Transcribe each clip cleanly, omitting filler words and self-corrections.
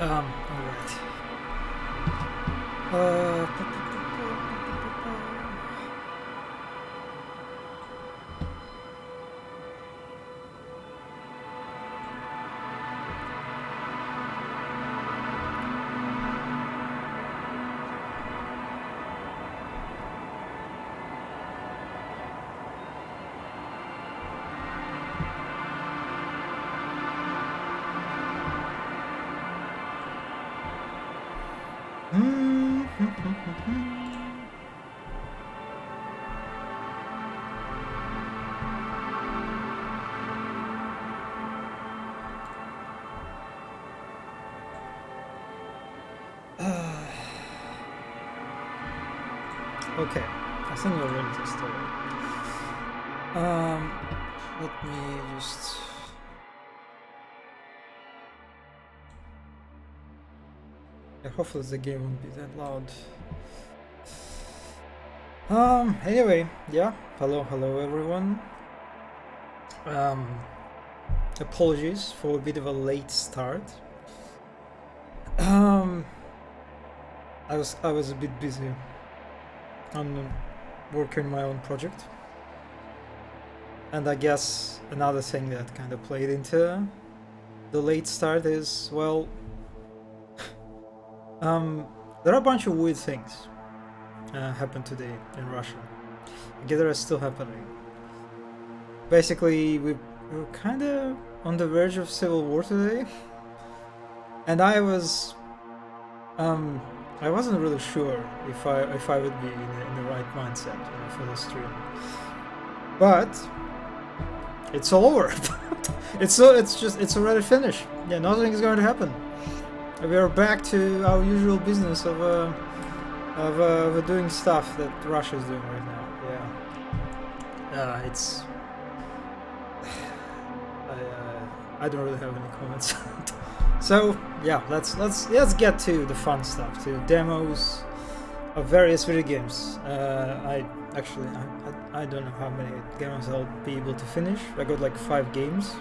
Alright. Okay, I think we're ready to start. Let me just... Yeah, hopefully the game won't be that loud. Anyway, yeah, hello everyone. Apologies for a bit of a late start. I was a bit busy on working my own project, and I guess another thing that kind of played into the late start is, well, there are a bunch of weird things happened today in Russia. I guess they're still happening. Basically, we were kind of on the verge of civil war today, and I wasn't really sure if I would be in the right mindset, for the stream. But it's all over. it's already finished. Yeah, nothing is going to happen. We are back to our usual business of doing stuff that Russia is doing right now. Yeah. It's. I don't really have any comments. So yeah, let's get to the fun stuff, to demos of various video games. I don't know how many games I'll be able to finish. I got like 5 games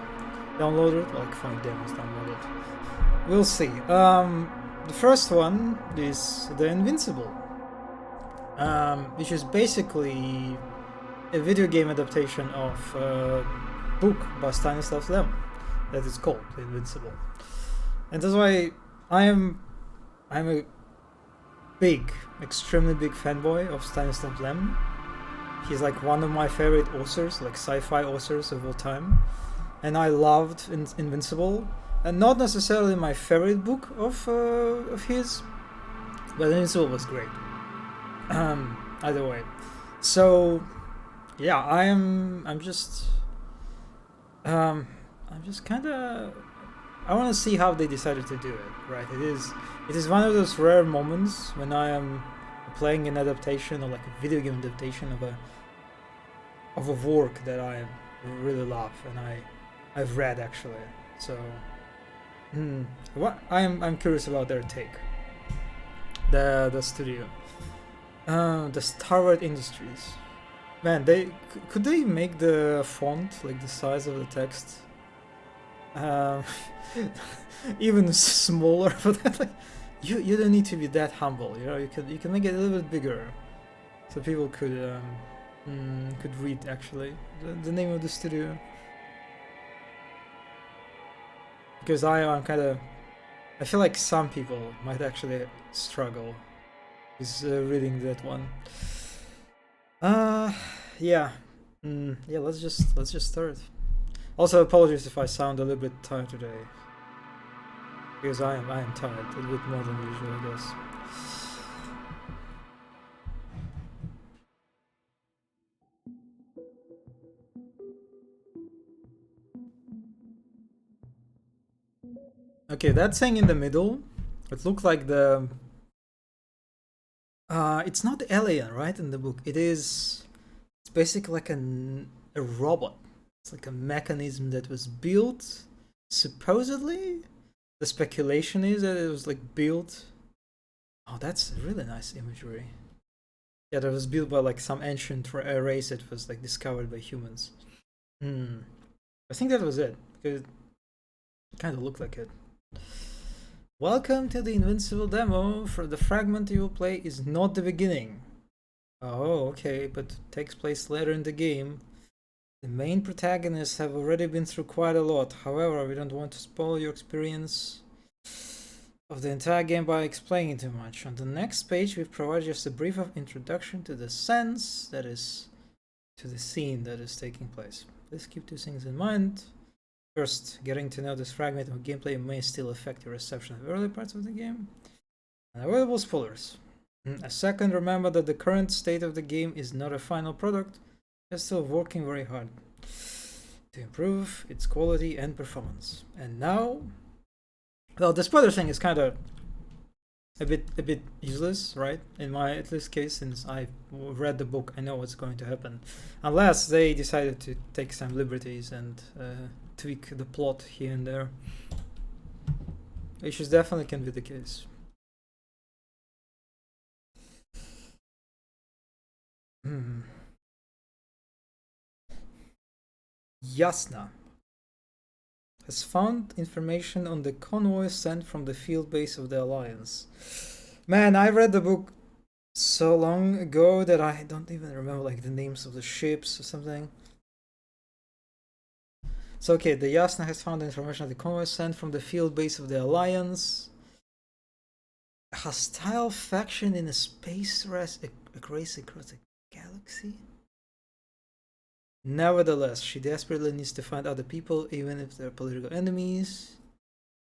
downloaded, like 5 demos downloaded. We'll see. The first one is the Invincible, which is basically a video game adaptation of a book by Stanislav Lem that is called Invincible. And that's why I'm a extremely big fanboy of Stanislav Lem. He's like one of my favorite authors, like sci-fi authors of all time. And I loved Invincible, and not necessarily my favorite book of his, but Invincible was great. Either way, so yeah, I'm just kind of. I want to see how they decided to do it. Right, it is one of those rare moments when I am playing an adaptation, or like a video game adaptation of a work that I really love and I've read actually. So I'm curious about their take. The studio, the Starward Industries. Man, could they make the font like the size of the text even smaller for that? Like, you don't need to be that humble, you can make it a little bit bigger so people could read actually the name of the studio, because I feel like some people might actually struggle with reading that one. Yeah. Let's just start. Also, apologies if I sound a little bit tired today, because I am tired a little bit more than usual, I guess. Okay, that thing in the middle, it looked like the it's not alien, right? In the book, it's basically like a robot. It's like a mechanism that was built, supposedly. The speculation is that it was like built. Oh, that's really nice imagery. Yeah, that was built by like some ancient race that was like discovered by humans. I think that was it, because it kind of looked like it. Welcome to the Invincible demo. For the fragment you will play is not the beginning. Oh, okay, but takes place later in the game. The main protagonists have already been through quite a lot. However, we don't want to spoil your experience of the entire game by explaining too much. On the next page, we provide just a brief of introduction to the sense, that is, to the scene that is taking place. Please keep two things in mind. First, getting to know this fragment of gameplay may still affect your reception of early parts of the game. Unavoidable spoilers. Second, remember that the current state of the game is not a final product. It's still working very hard to improve its quality and performance. And now, well, the spoiler thing is kind of a bit useless, right? In my at least case, since I read the book, I know what's going to happen, unless they decided to take some liberties and tweak the plot here and there, which is definitely can be the case. Yasna has found information on the convoy sent from the field base of the Alliance. Man, I read the book so long ago that I don't even remember like the names of the ships or something. So okay, the Yasna has found information on the convoy sent from the field base of the Alliance. A hostile faction in a space race across the galaxy? Nevertheless, she desperately needs to find other people, even if they're political enemies.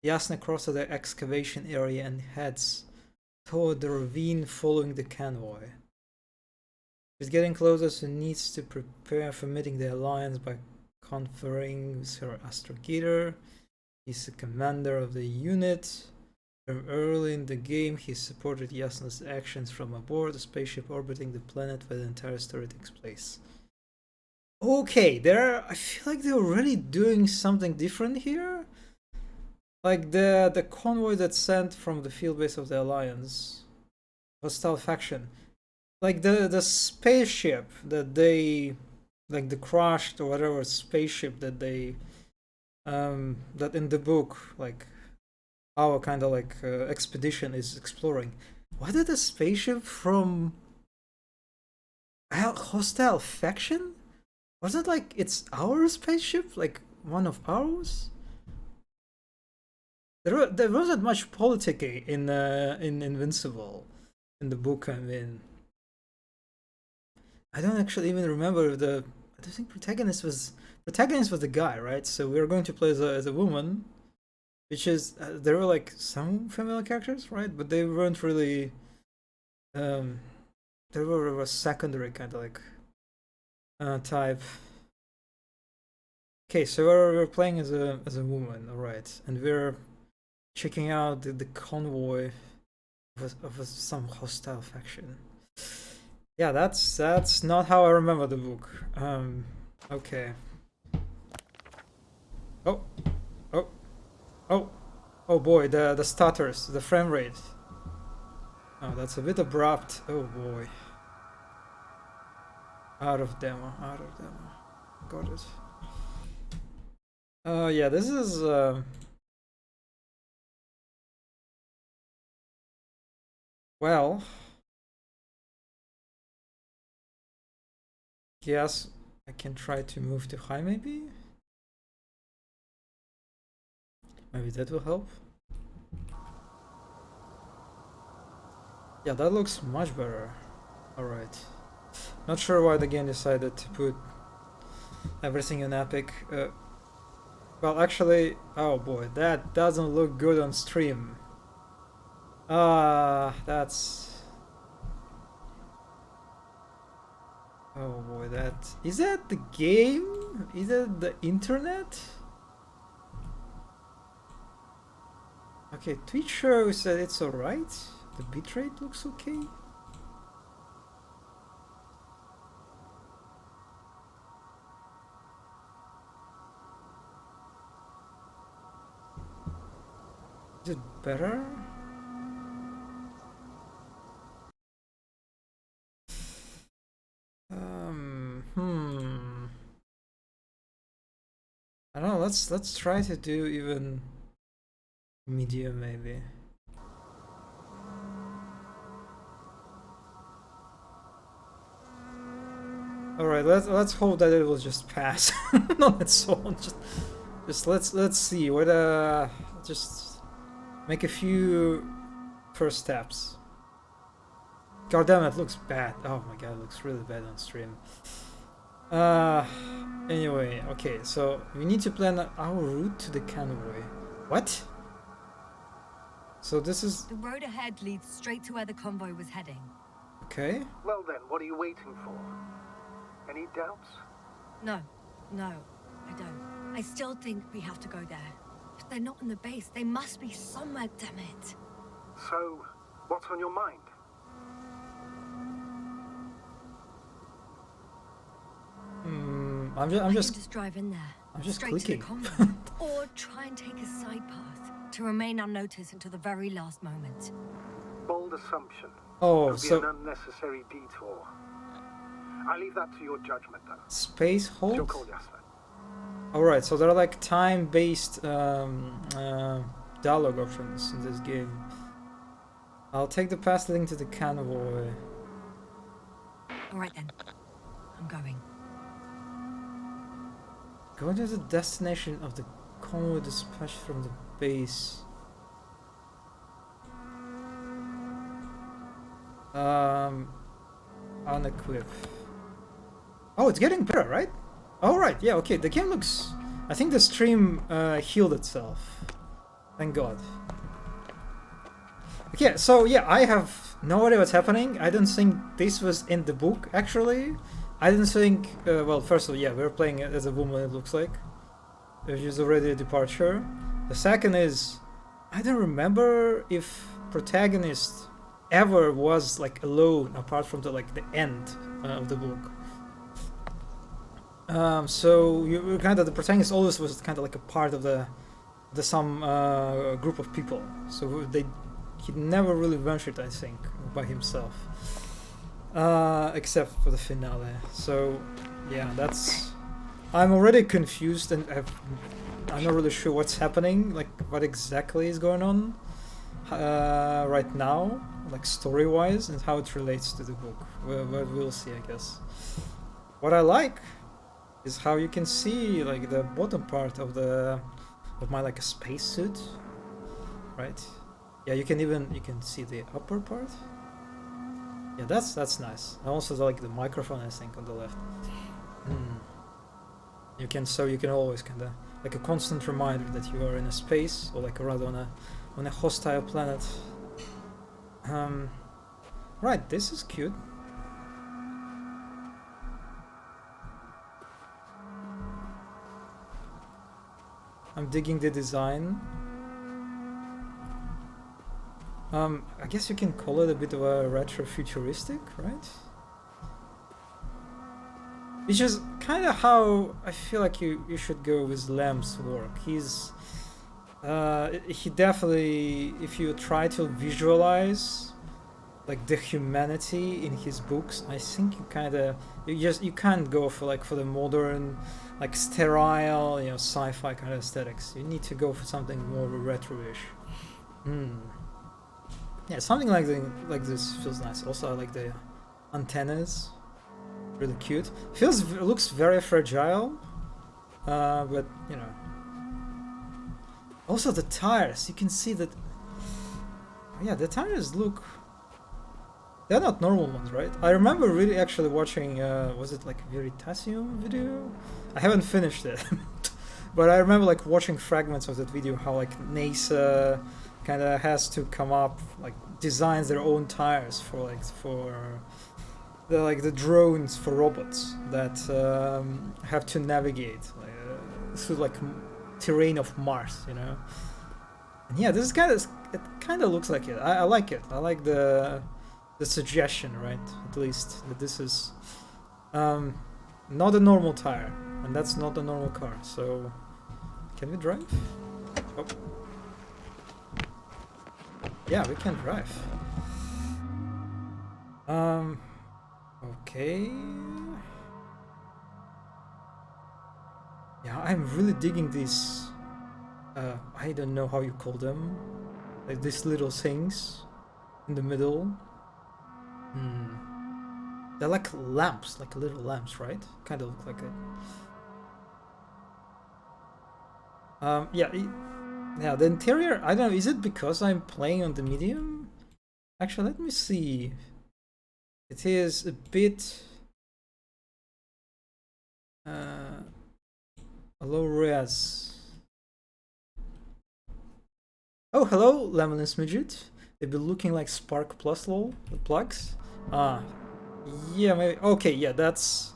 Yasna crosses the excavation area and heads toward the ravine following the convoy. She's getting closer, so needs to prepare for meeting the Alliance by conferring with her astrogator. He's the commander of the unit. From early in the game, he supported Yasna's actions from aboard the spaceship orbiting the planet where the entire story takes place. Okay, I feel like they're already doing something different here. Like the convoy that's sent from the field base of the Alliance, hostile faction. Like the spaceship that they, like the crashed or whatever spaceship that they, that in the book, like our kind of like expedition is exploring. Why did a spaceship from a hostile faction? Was it like it's our spaceship, like one of ours? There wasn't much politicking in Invincible, in the book. I mean, I don't actually even remember I don't think protagonist was the guy, right? So we were going to play as a woman, which is there were like some female characters, right? But they weren't really. They were a secondary kind of like type. Okay, so we're playing as a woman, all right, and we're checking out the convoy of some hostile faction. Yeah, that's not how I remember the book. Okay. Oh, oh, oh, oh boy, the stutters, the frame rate. Oh, that's a bit abrupt. Oh boy. Out of demo. Got it. Yeah, this is well, yes, I can try to move to high maybe? Maybe that will help. Yeah, that looks much better. Alright. Not sure why the game decided to put everything in epic. Well, actually, oh boy, that doesn't look good on stream. That's... Oh boy, is that the game? Is that the internet? Okay, Twitch shows that it's alright. The bitrate looks okay. Is it better? I don't know, let's try to do even medium maybe. All right, let's hope that it will just pass. Not that so. Just let's see what just make a few first steps. God damn, it looks bad. Oh my god, it looks really bad on stream. Anyway, okay, so we need to plan our route to the convoy. What? So this is... The road ahead leads straight to where the convoy was heading. Okay. Well then, what are you waiting for? Any doubts? No, I don't. I still think we have to go there. If they're not in the base, they must be somewhere, damn it. So, what's on your mind? I'm just drive in there. I'm just straight clicking. To the convoy, or try and take a side path to remain unnoticed until the very last moment. Bold assumption. Oh, It'll so be an unnecessary detour. I leave that to your judgment, though. space It's your hold. call, Jasper. All right, so there are like time-based dialogue options in this game. I'll take the path leading to the convoy. All right then, I'm going. Go to the destination of the convoy dispatched from the base. Unequip. Oh, it's getting better, right? All right, yeah, okay. The game looks... I think the stream healed itself. Thank God. Okay, so yeah, I have no idea what's happening. I don't think this was in the book, actually. I didn't think... well, first of all, yeah, we're playing it as a woman, it looks like. Which is already a departure. The second is... I don't remember if protagonist ever was like alone apart from the end of the book. So you kind of, the protagonist always was kind of like a part of the some group of people. So he never really ventured, I think, by himself, except for the finale. So yeah, that's... I'm already confused and I'm not really sure what's happening, like what exactly is going on right now, like story-wise, and how it relates to the book. We'll see, I guess. What I like is how you can see like the bottom part of my like a spacesuit, right? Yeah, you can see the upper part. Yeah, that's nice. And also like the microphone, I think, on the left. You can always kind of like a constant reminder that you are in a space, or like rather on a hostile planet. Right, this is cute. I'm digging the design. I guess you can call it a bit of a retro-futuristic, right? Which is kind of how I feel like you should go with Lamb's work. He definitely, if you try to visualize like the humanity in his books, I think you can't go for the modern, like sterile, sci-fi kind of aesthetics. You need to go for something more retro-ish. Yeah, something like this feels nice. Also, I like the antennas, really cute. Looks very fragile, but Also the tires, you can see that. Yeah, the tires look. They're not normal ones, right? I remember really actually watching. Was it like Veritasium video? I haven't finished it, but I remember like watching fragments of that video. How like NASA kind of has to come up, like designs their own tires for the drones for robots that have to navigate through like terrain of Mars, And yeah, this is it kind of looks like it. I like it. I like the suggestion, right? At least that this is not a normal tire, and that's not a normal car. So, can we drive? Oh. Yeah, we can drive. Okay. Yeah, I'm really digging these. I don't know how you call them. Like these little things in the middle. They're like lamps, like little lamps, right? Kind of look like it. Yeah, yeah. The interior, I don't know. Is it because I'm playing on the medium? Actually, let me see. It is a bit low res. Oh, hello, Lemon and Smidget. They've been looking like Spark Plus lol, the plugs. Yeah, maybe. Okay, yeah, that's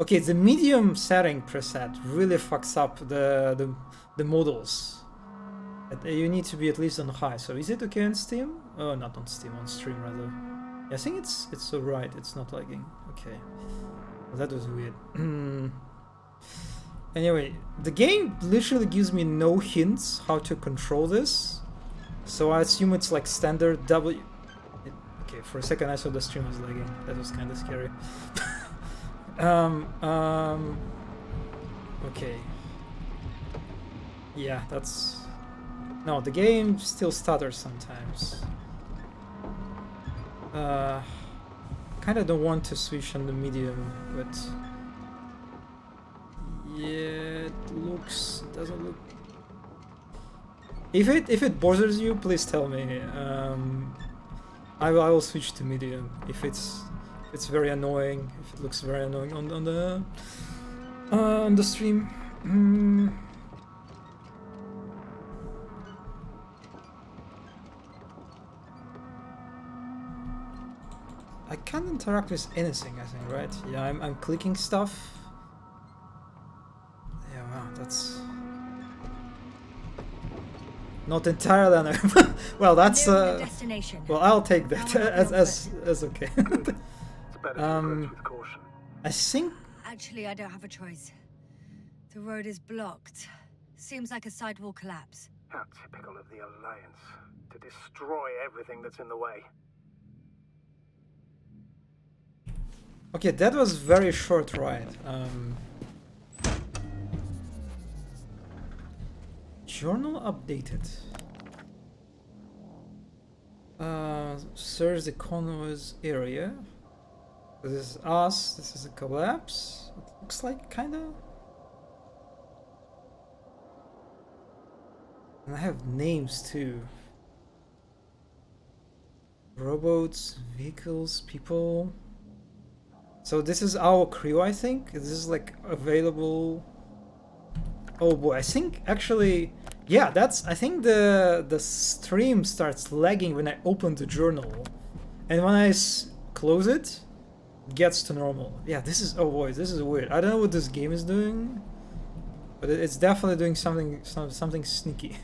okay. The medium setting preset really fucks up the models. You need to be at least on high. So is it okay on Steam? Oh, not on Steam, on stream rather. Yeah, I think it's alright. It's not lagging. Okay, well, that was weird. Anyway, the game literally gives me no hints how to control this, so I assume it's like standard W. Okay, for a second I saw the stream was lagging. That was kind of scary. Okay. Yeah, that's... No, the game still stutters sometimes. Kind of don't want to switch on the medium, but... Yeah, it doesn't look... If it bothers you, please tell me. I will switch to medium if it's very annoying. If it looks very annoying on the stream. I can't interact with anything, I think, right? Yeah, I'm clicking stuff. Yeah, wow, that's not entirely unfair. Well, that's destination. well, I'll take that as okay. It's better to approach with caution. I think Actually, I don't have a choice. The road is blocked. Seems like a sidewall collapse. How typical of the Alliance. To destroy everything that's in the way. okay, that was very short ride. Journal updated. Search the convoys area. This is us. This is a collapse. It looks like kinda. And I have names too. Robots, vehicles, people. So this is our crew, I think. This is like available. Oh boy, I think actually, yeah, that's. I think the stream starts lagging when I open the journal, and when I close it, it gets to normal. Yeah, this is. Oh boy, this is weird. I don't know what this game is doing, but it's definitely doing something sneaky.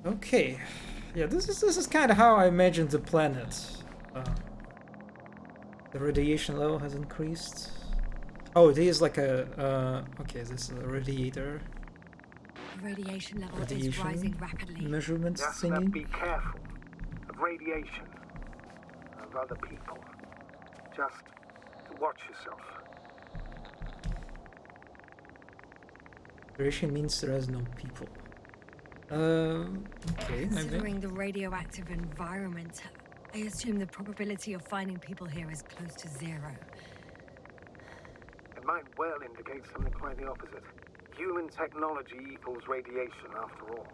Okay, yeah, this is kind of how I imagined the planet. The radiation level has increased. Oh, it is like a okay. This is a radiator. Radiation level is rising rapidly. Measurement Just thingy. be careful of radiation, of other people. Just watch yourself. Radiation means there is no people. Okay, maybe. Considering the radioactive environment, I assume the probability of finding people here is close to 0. It might well indicate something quite the opposite. Human technology equals radiation, after all.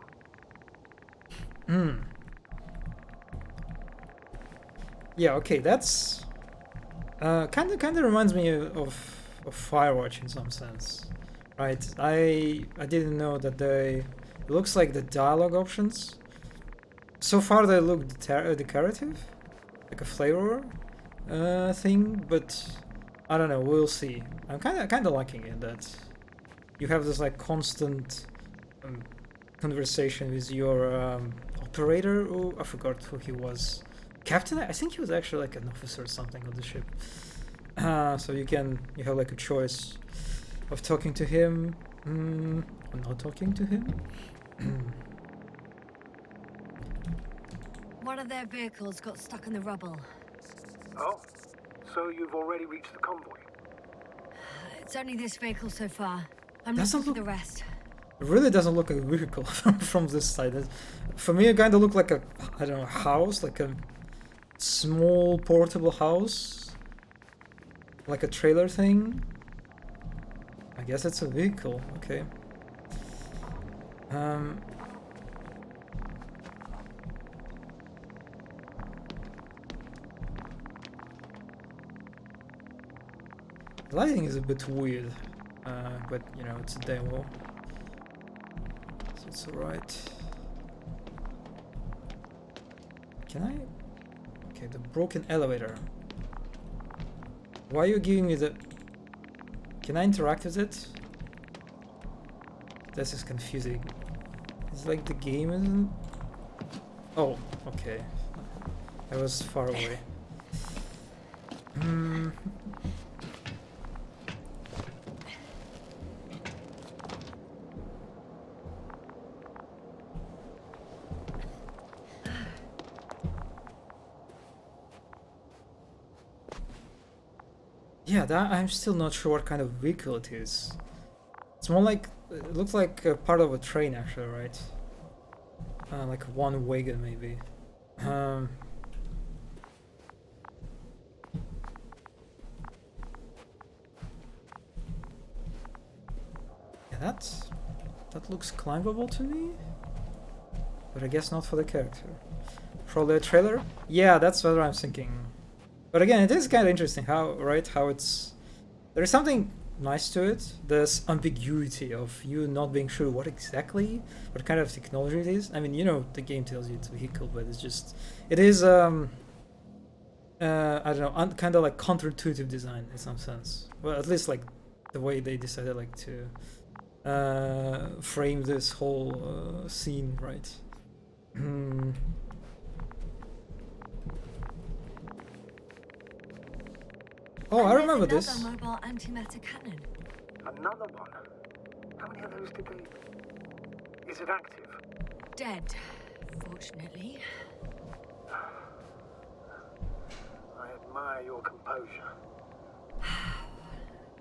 Yeah, okay, that's kind of reminds me of Firewatch in some sense, right? I didn't know that it looks like the dialogue options. So far they look decorative, like a flavor thing, but I don't know. We'll see. I'm kind of liking it that you have this like constant conversation with your operator. Oh, I forgot who he was. Captain? I think he was actually like an officer or something on the ship. So you have like a choice of talking to him or not talking to him. One of their vehicles got stuck in the rubble. Oh, so you've already reached the convoy? It's only this vehicle so far. I'm Doesn't looking for look- the rest. It really doesn't look like a vehicle from this side. For me, it kind of looked like a, I don't know, house, like a small portable house, like a trailer thing. I guess it's a vehicle. Okay. Lighting is a bit weird, but you know, it's a demo, so it's alright. Can I? Okay, the broken elevator. Why are you giving me the... Can I interact with it? This is confusing. It's like the game isn't... Oh, okay. I was far away. Yeah, that I'm still not sure what kind of vehicle it is. It's more like, it looks like a part of a train actually, right? Like one wagon maybe. Yeah, that looks climbable to me, but I guess not for the character. Probably a trailer? Yeah, that's what I'm thinking. But again, it is kind of interesting how, right, how it's... There is something nice to it. There's ambiguity of you not being sure what kind of technology it is. I mean, you know, the game tells you it's a vehicle, but it's just... It is, I don't know, kind of like counterintuitive design in some sense. Well, at least like the way they decided like to frame this whole scene, right? Oh, I remember this. Another mobile antimatter cannon. Another one? How many of those did they... Is it active? Dead, fortunately. I admire your composure.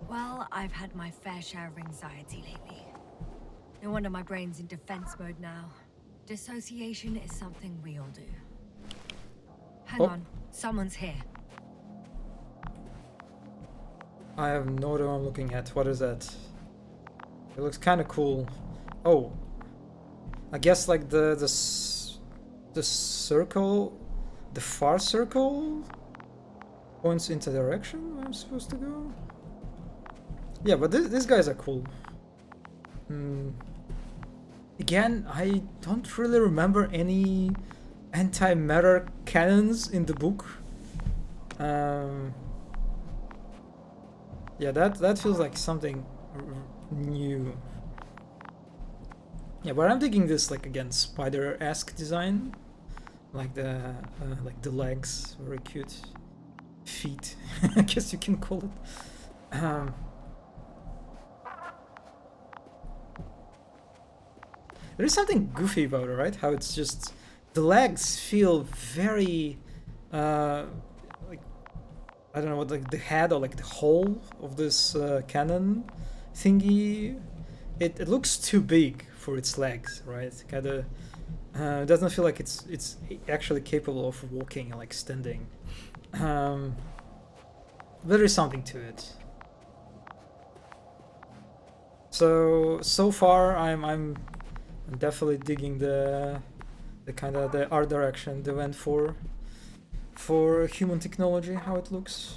Well, I've had my fair share of anxiety lately. No wonder my brain's in defense mode now. Dissociation is something we all do. Hang on, someone's here. I have no idea what I'm looking at. What is that? It looks kind of cool. Oh, I guess like the circle, the far circle points into the direction where I'm supposed to go. Yeah, but these guys are cool. Again, I don't really remember any antimatter cannons in the book. Yeah, that feels like something new. Yeah, but I'm digging this, like, again, spider-esque design, like the legs, very cute. Feet, I guess you can call it. There is something goofy about it, right? How it's just the legs feel very like, I don't know what, like the head or like the hole of this cannon thingy. It looks too big for its legs, right? Kind of it doesn't feel like it's actually capable of walking and like standing. There is something to it. So far I'm definitely digging the kind of the art direction they went for human technology, how it looks.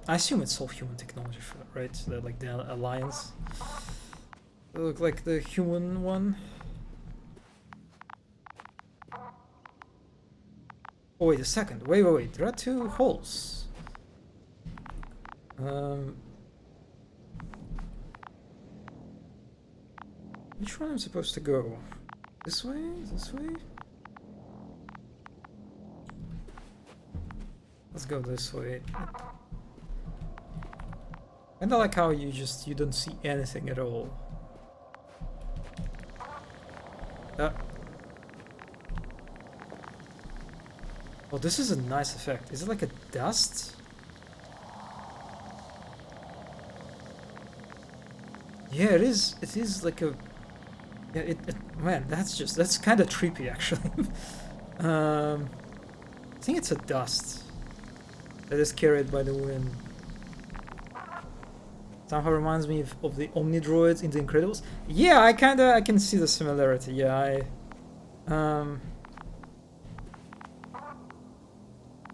I assume it's all human technology, right? Like the Alliance. They look like the human one. Oh, wait a second. Wait. There are two holes. Which one am I supposed to go? This way? This way? Let's go this way. Kinda like how you don't see anything at all. Oh, this is a nice effect. Is it like a dust? Yeah, it is. It is like a. Yeah, man, that's kind of trippy actually. I think it's a dust that is carried by the wind. Somehow reminds me of the Omni droids in The Incredibles. Yeah, I can see the similarity. Yeah,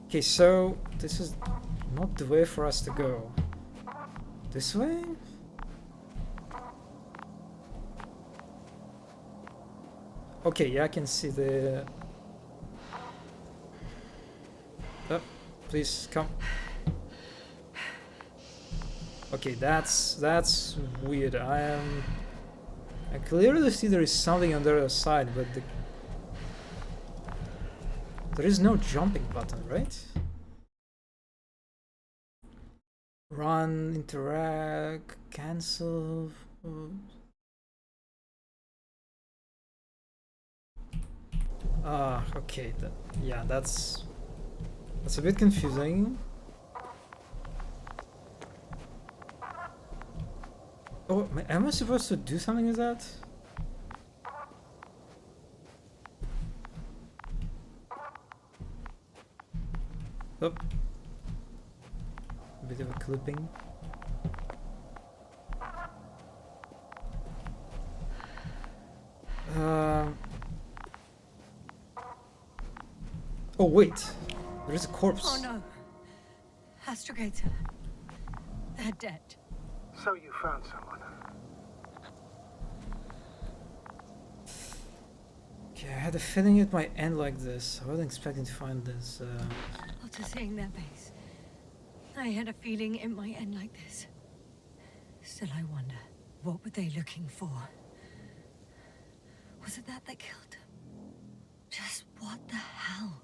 okay, so this is not the way for us to go. This way? Okay, yeah, I can see the... Oh, please come. Okay, that's weird. I clearly see there is something on the other side, but there is no jumping button, right? Run, interact, cancel. Okay. Yeah, that's a bit confusing. Oh, am I supposed to do something with that? Oh. A bit of a clipping. Oh wait, there is a corpse. Oh no. Astrogator. They're dead. So you found someone. Okay, I had a feeling it might end like this. I wasn't expecting to find this. After seeing their base, I had a feeling it might end like this. Still, I wonder, what were they looking for? Was it that killed them? Just what the hell?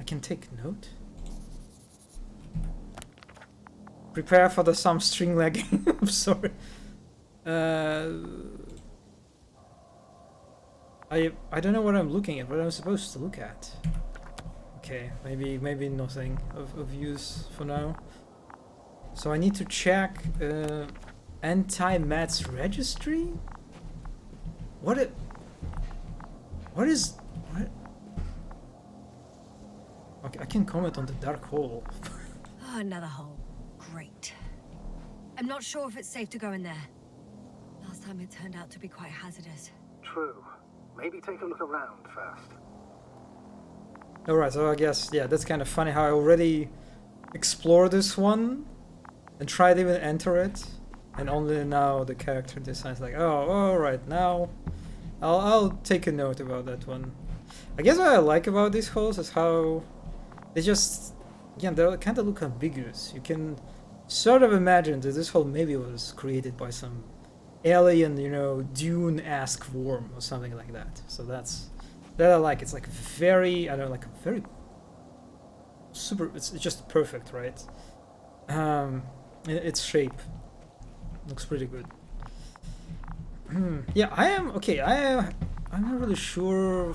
I can take note. Prepare for some string lagging. I'm sorry. I don't know what I'm looking at. What I'm supposed to look at. Okay, maybe nothing of use for now. So I need to check anti-mats registry. What? Okay, I can comment on the dark hole. Oh, another hole. Great. I'm not sure if it's safe to go in there. Last time it turned out to be quite hazardous. True. Maybe take a look around first. Alright, so I guess, yeah, that's kind of funny how I already explored this one and tried to even enter it, and only now the character decides like, oh, alright, now I'll take a note about that one. I guess what I like about these holes is how they just, again, they kind of look ambiguous. You can sort of imagine that this hole maybe was created by some alien, you know, Dune-esque worm or something like that. So that I like. It's like very, I don't know, like very super. It's just perfect, right? Its shape looks pretty good. Yeah, I am okay. I'm not really sure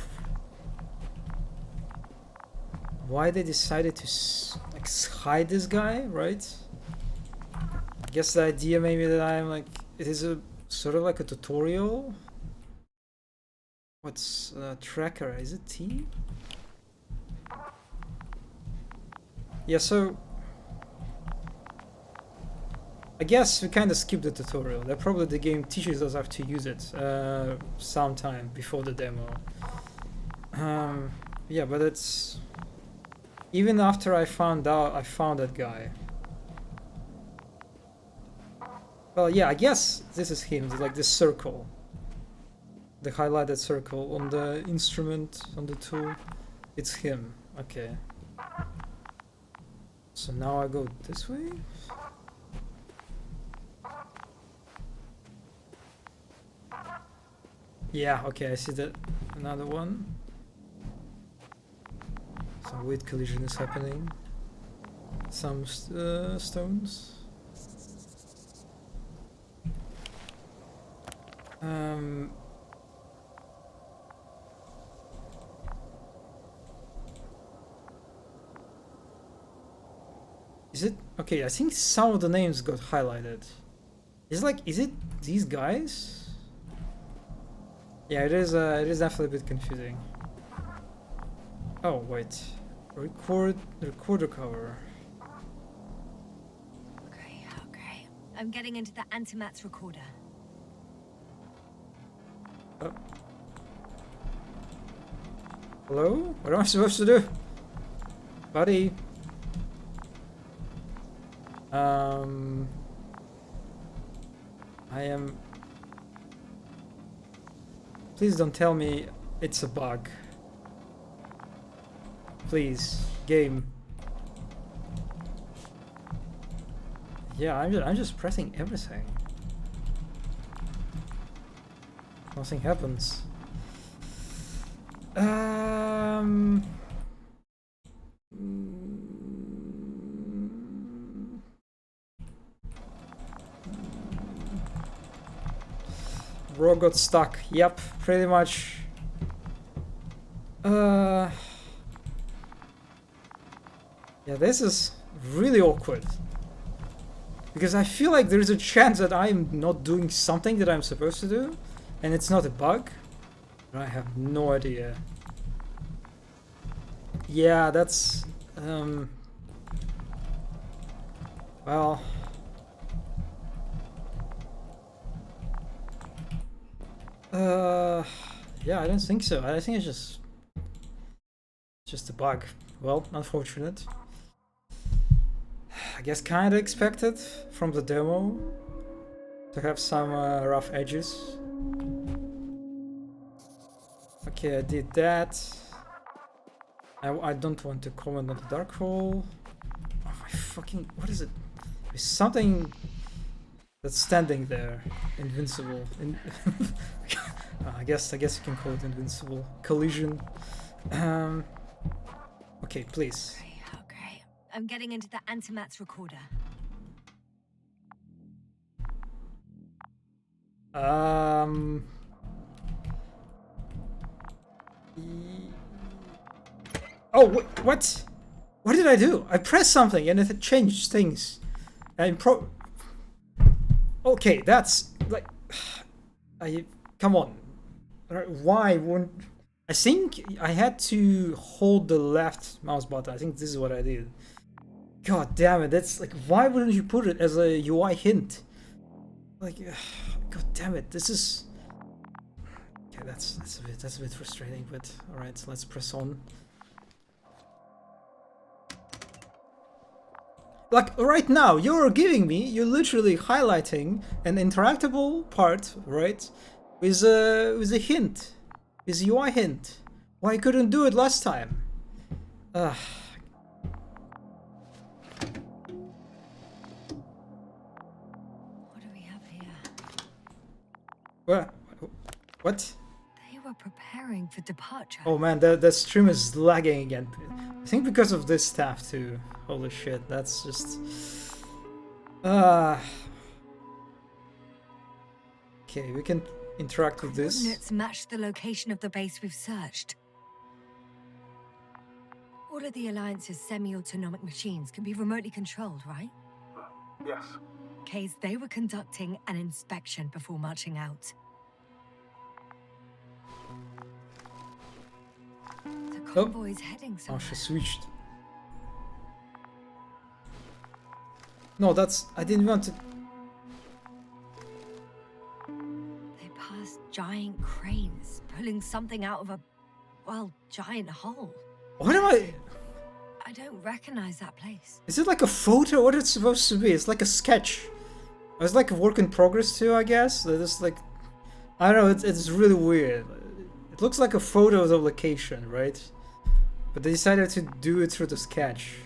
why they decided to like hide this guy, right? I guess the idea maybe that I'm like, it is a sort of like a tutorial. What's tracker? Is it T? Yeah, so I guess we kind of skipped the tutorial. That probably the game teaches us how to use it sometime before the demo. Yeah, but it's even after I found that guy. Well, yeah, I guess this is him. It's like this circle, the highlighted circle on the instrument on the tool. It's him. Okay. So now I go this way. Yeah, okay, I see that. Another one. Some weird collision is happening. Some stones. Is it? Okay, I think some of the names got highlighted. It's like, is it these guys? Yeah, it is. It is definitely a bit confusing. Oh wait, recorder cover. Okay, okay. I'm getting into the antimat's recorder. Oh. Hello? What am I supposed to do? Buddy. I am... Please don't tell me it's a bug. Please, game. Yeah, I'm just pressing everything. Nothing happens. Bro got stuck. Yep, pretty much. Yeah, this is really awkward. Because I feel like there's a chance that I'm not doing something that I'm supposed to do, and it's not a bug. But I have no idea. Yeah, that's... well... yeah, I don't think so. I think it's just a bug. Well, unfortunate. I guess kinda expected from the demo to have some rough edges. Okay, I did that. I don't want to comment on the dark hole. Oh my fucking... what is it? There's something that's standing there. Invincible. I guess you can call it invincible. Collision. Okay, please. Okay. I'm getting into the antimat's recorder. Oh, what? What did I do? I pressed something and it had changed things. Okay, that's like... come on. Why wouldn't... I think I had to hold the left mouse button. I think this is what I did. God damn it, that's like... why wouldn't you put it as a UI hint? Like... god damn it, this is... okay, that's a bit frustrating, but alright, so let's press on. Like, right now, you're literally highlighting an interactable part, right? With a hint. With a UI hint. Why couldn't do it last time? Ugh. What do we have here? What? They were preparing for departure. Oh man, the stream is lagging again. I think because of this stuff too. Holy shit, that's just... okay, we can interact with this. Coordinates match the location of the base we've searched. All of the Alliance's semi-autonomic machines can be remotely controlled, right? Yes. Case they were conducting an inspection before marching out. The convoy's heading somewhere. Oh, she switched. No, that's... I didn't want to... They passed giant cranes, pulling something out of a, well, giant hole. What am I... I don't recognize that place. is it like a photo? What it's supposed to be? It's like a sketch. It's like a work in progress too, I guess. It's like... I don't know, it's really weird. It looks like a photo of the location, right? But they decided to do it through the sketch.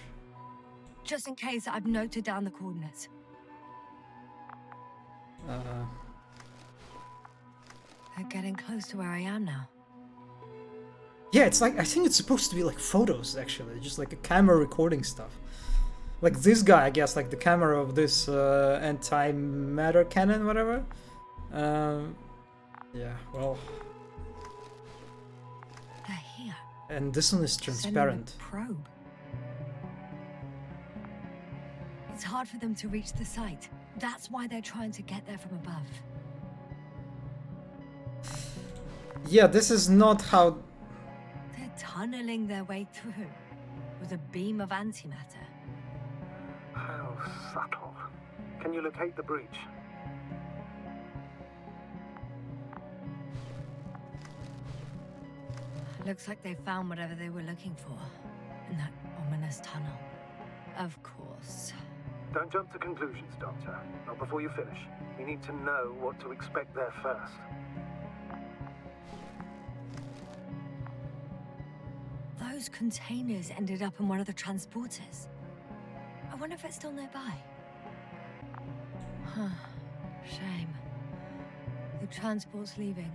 Just in case, I've noted down the coordinates. They're getting close to where I am now. Yeah, it's like... I think it's supposed to be like photos, actually. Just like a camera recording stuff. Like this guy, I guess, like the camera of this antimatter cannon, whatever. Yeah, well... They're here. and this one is transparent. Sending a probe. It's hard for them to reach the site. That's why they're trying to get there from above. Yeah, this is not how... They're tunneling their way through with a beam of antimatter. How subtle. Can you locate the breach? Looks like they found whatever they were looking for in that ominous tunnel. Of course. Don't jump to conclusions, Doctor. Not before you finish. You need to know what to expect there first. Those containers ended up in one of the transporters. I wonder if it's still nearby. Huh. Shame. The transport's leaving.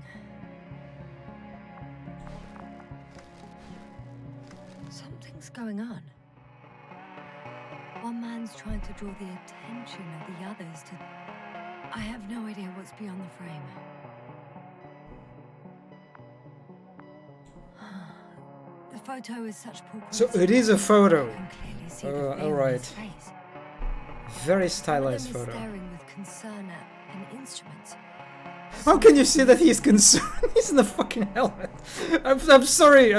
Something's going on. One man's trying to draw the attention of the others to... I have no idea what's beyond the frame. The photo is such poor So quality. it is a photo. You can clearly see the fear in Alright. his face. Very One stylized of them is photo. staring with concern at an instrument. How can you see that he's concerned? He's in the fucking helmet. I'm sorry,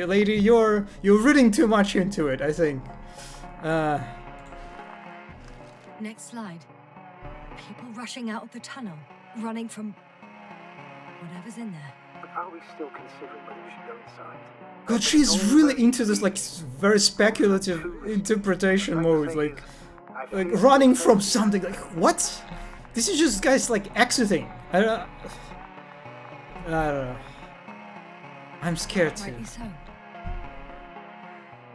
lady. You're reading too much into it, I think. Next slide. People rushing out of the tunnel, running from whatever's in there. But are we still considering whether we should go inside? God, she's really into this like very speculative interpretation mode, like running from something. Like what? This is just guys like exiting. I don't know. I'm scared too. Rightly so.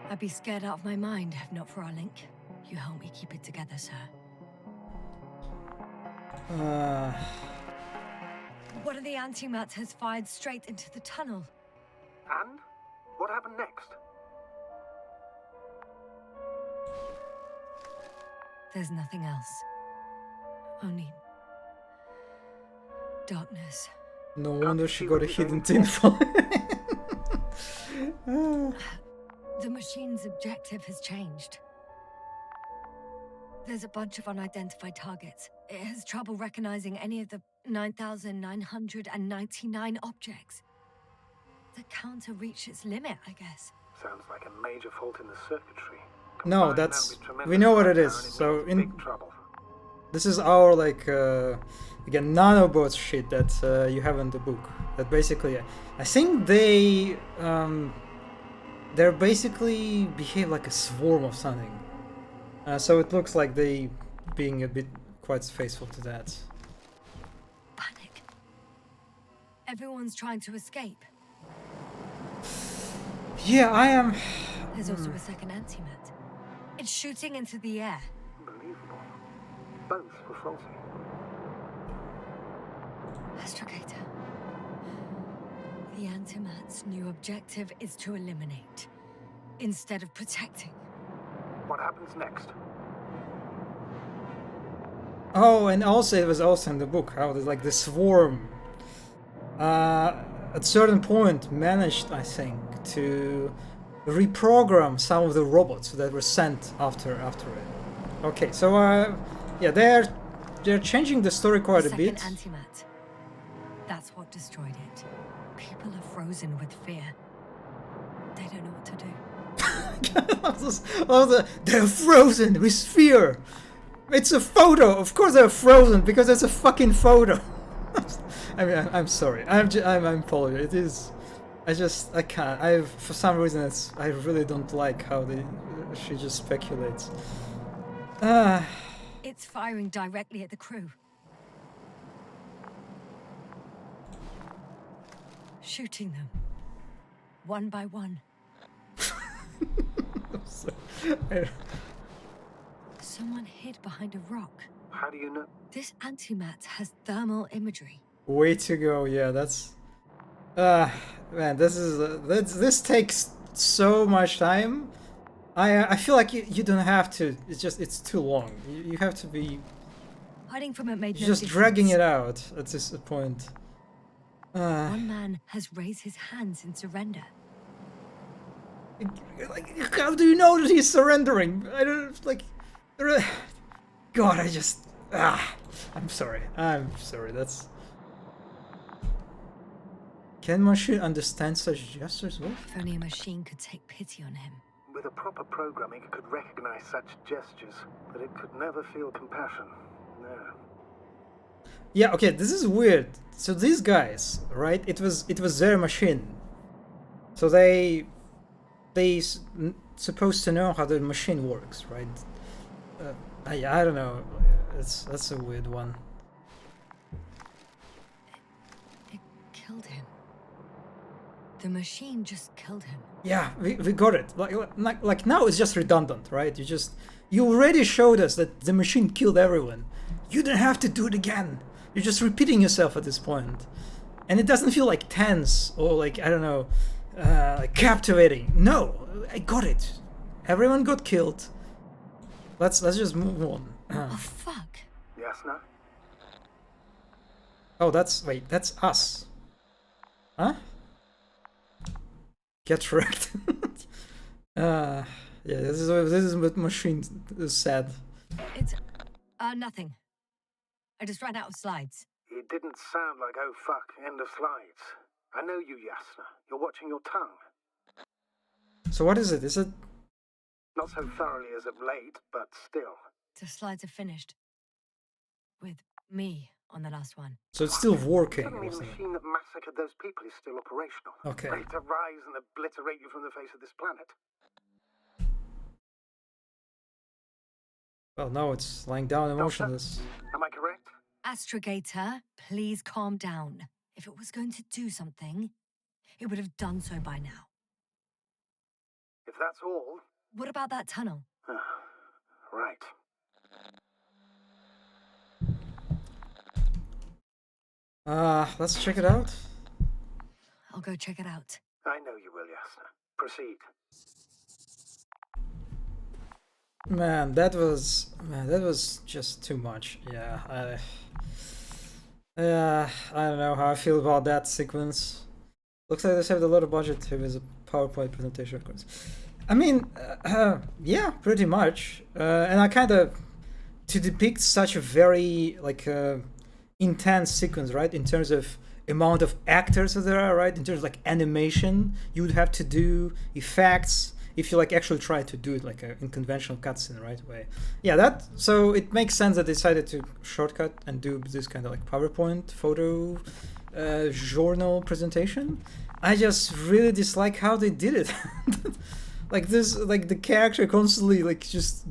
I'd be scared out of my mind if not for our link. You help me keep it together, sir. One of the antimats has fired straight into the tunnel. And? What happened next? There's nothing else. Only... darkness. No wonder she got a hidden tinfoil. The machine's objective has changed. There's a bunch of unidentified targets. It has trouble recognizing any of the 9,999 objects. The counter reached its limit, I guess. Sounds like a major fault in the circuitry. No, Combine that's... that with tremendous we know what it is. firepower and it So means in... big trouble. This is our like again nanobots shit that you have in the book. That basically, I think they're basically behave like a swarm of something. So it looks like they being a bit quite faithful to that. Panic. Everyone's trying to escape. Yeah, I am. There's also a second antimat. It's shooting into the air. Unbelievable. Both were faulty. Astrogator. The antimat's new objective is to eliminate, instead of protecting. What happens next? Oh, and also it was also in the book how there's like the swarm. At certain point managed, I think, to reprogram some of the robots that were sent after it. Okay, so yeah, they're changing the story quite a Second bit. antimat. That's what destroyed it. People are frozen with fear. They don't know what to do. They're frozen with fear. It's a photo. Of course they're frozen because it's a fucking photo. I mean, I'm sorry. I'm following you. It is. I can't. For some reason I really don't like how she just speculates. It's firing directly at the crew. Shooting them. One by one. Someone hid behind a rock. How do you know? This antimat has thermal imagery. Way to go. Yeah, that's. Man, this takes so much time. I feel like you don't have to. It's too long. You have to be. Hiding from it made no Just difference. dragging it out at this point. One man has raised his hands in surrender. Like, how do you know that he's surrendering? I don't like. God, I'm sorry. That's... Can machine understand such gestures? What? If only a machine could take pity on him. With a proper programming, it could recognize such gestures, but it could never feel compassion. No. Yeah, okay, this is weird. So these guys, right? It was their machine. So they supposed to know how the machine works, right? I don't know. That's a weird one. It killed him. The machine just killed him. Yeah, we got it. Like now it's just redundant, right? You already showed us that the machine killed everyone. You don't have to do it again. You're just repeating yourself at this point. And it doesn't feel like tense or like, I don't know, like captivating. No, I got it. Everyone got killed. Let's just move on. Oh fuck. Yasna? Oh, that's us. Huh? Get wrecked. Yeah, this is what machine is said. It's nothing. I just ran out of slides. It didn't sound like, oh fuck, end of slides. I know you, Yasna. You're watching your tongue. So what is it? Is it... Not so thoroughly as of late, but still. The slides are finished. With me on the last one. So it's still working. Suddenly the machine that massacred those people is still operational. Okay. Ready to rise and obliterate you from the face of this planet. Well, no, it's lying down emotionless. Am I correct? Astrogator, please calm down. If it was going to do something, it would have done so by now. If that's all... What about that tunnel? Right. Let's check it out. I'll go check it out. I know you will, Yasna. Proceed. Man, that was just too much. Yeah, I don't know how I feel about that sequence. Looks like they saved a lot of budget here with a PowerPoint presentation, of course. I mean, yeah, pretty much. And I kind of, to depict such a very like intense sequence, right? In terms of amount of actors that there are, right? In terms of like animation, you would have to do effects if you like actually try to do it like in conventional cutscene, right way. Yeah, so it makes sense that they decided to shortcut and do this kind of like PowerPoint photo journal presentation. I just really dislike how they did it. Like this, like the character constantly like just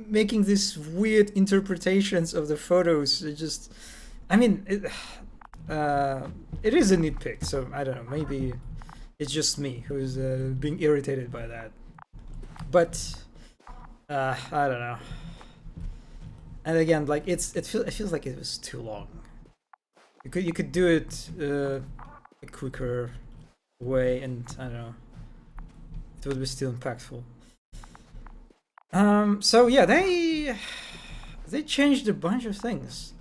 making these weird interpretations of the photos. It just, I mean, it is a nitpick. So I don't know. Maybe it's just me who's being irritated by that. But I don't know. And again, like it feels like it was too long. You could do it a quicker way, and I don't know. It would be still impactful. So yeah, they changed a bunch of things.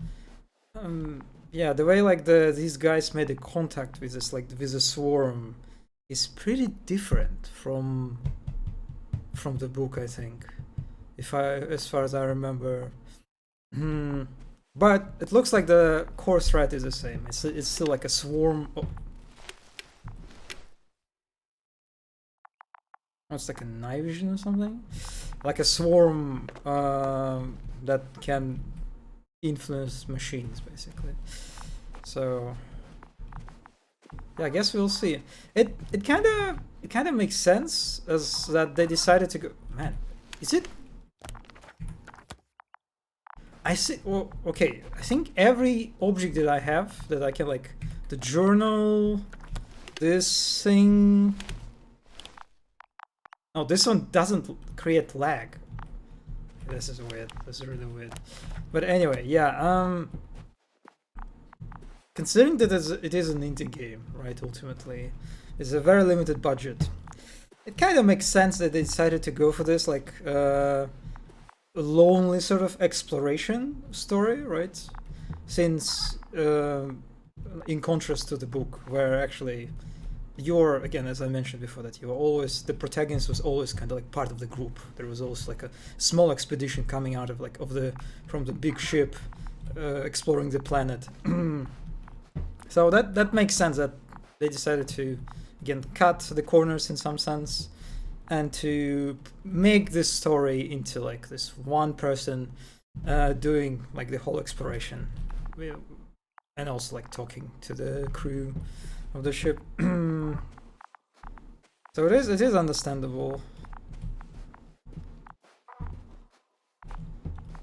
Yeah, the way like these guys made a contact with this like with the swarm is pretty different from the book, I think. As far as I remember. But it looks like the core threat is the same. It's still like a swarm. Oh. It's like a night vision or something, like a swarm that can influence machines, basically. So yeah, I guess we'll see. It kind of makes sense as that they decided to go. Man, is it? I see. Well, okay. I think every object that I have that I can like the journal, this thing. No, this one doesn't create lag. This is weird. This is really weird. But anyway, yeah. Considering that it is an indie game, right? Ultimately, it's a very limited budget. It kind of makes sense that they decided to go for this like lonely sort of exploration story, right? Since in contrast to the book, where actually you're, again, as I mentioned before, that you're always, the protagonist was always kind of like part of the group. There was always like a small expedition coming out of like from the big ship, exploring the planet. So that makes sense that they decided to, again, cut the corners in some sense, and to make this story into like this one person doing like the whole exploration, and also like talking to the crew of the ship. So it is understandable.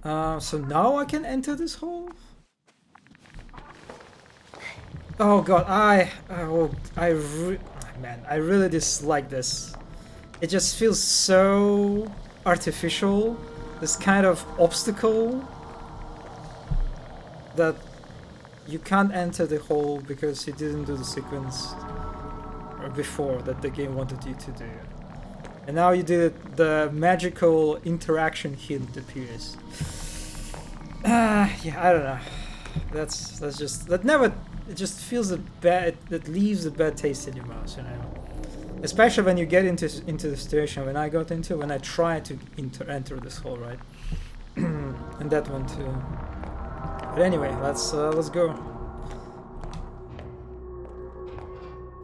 So now I can enter this hole? Oh god, man, I really dislike this. It just feels so artificial, this kind of obstacle that you can't enter the hole because you didn't do the sequence before that the game wanted you to do. And now you did it, the magical interaction hint appears. Yeah, I don't know. That's just, it just feels a bad, it leaves a bad taste in your mouth, you know. Especially when you get into the situation when I got into, when I tried to enter this hole, right? And that one too. But anyway, let's go.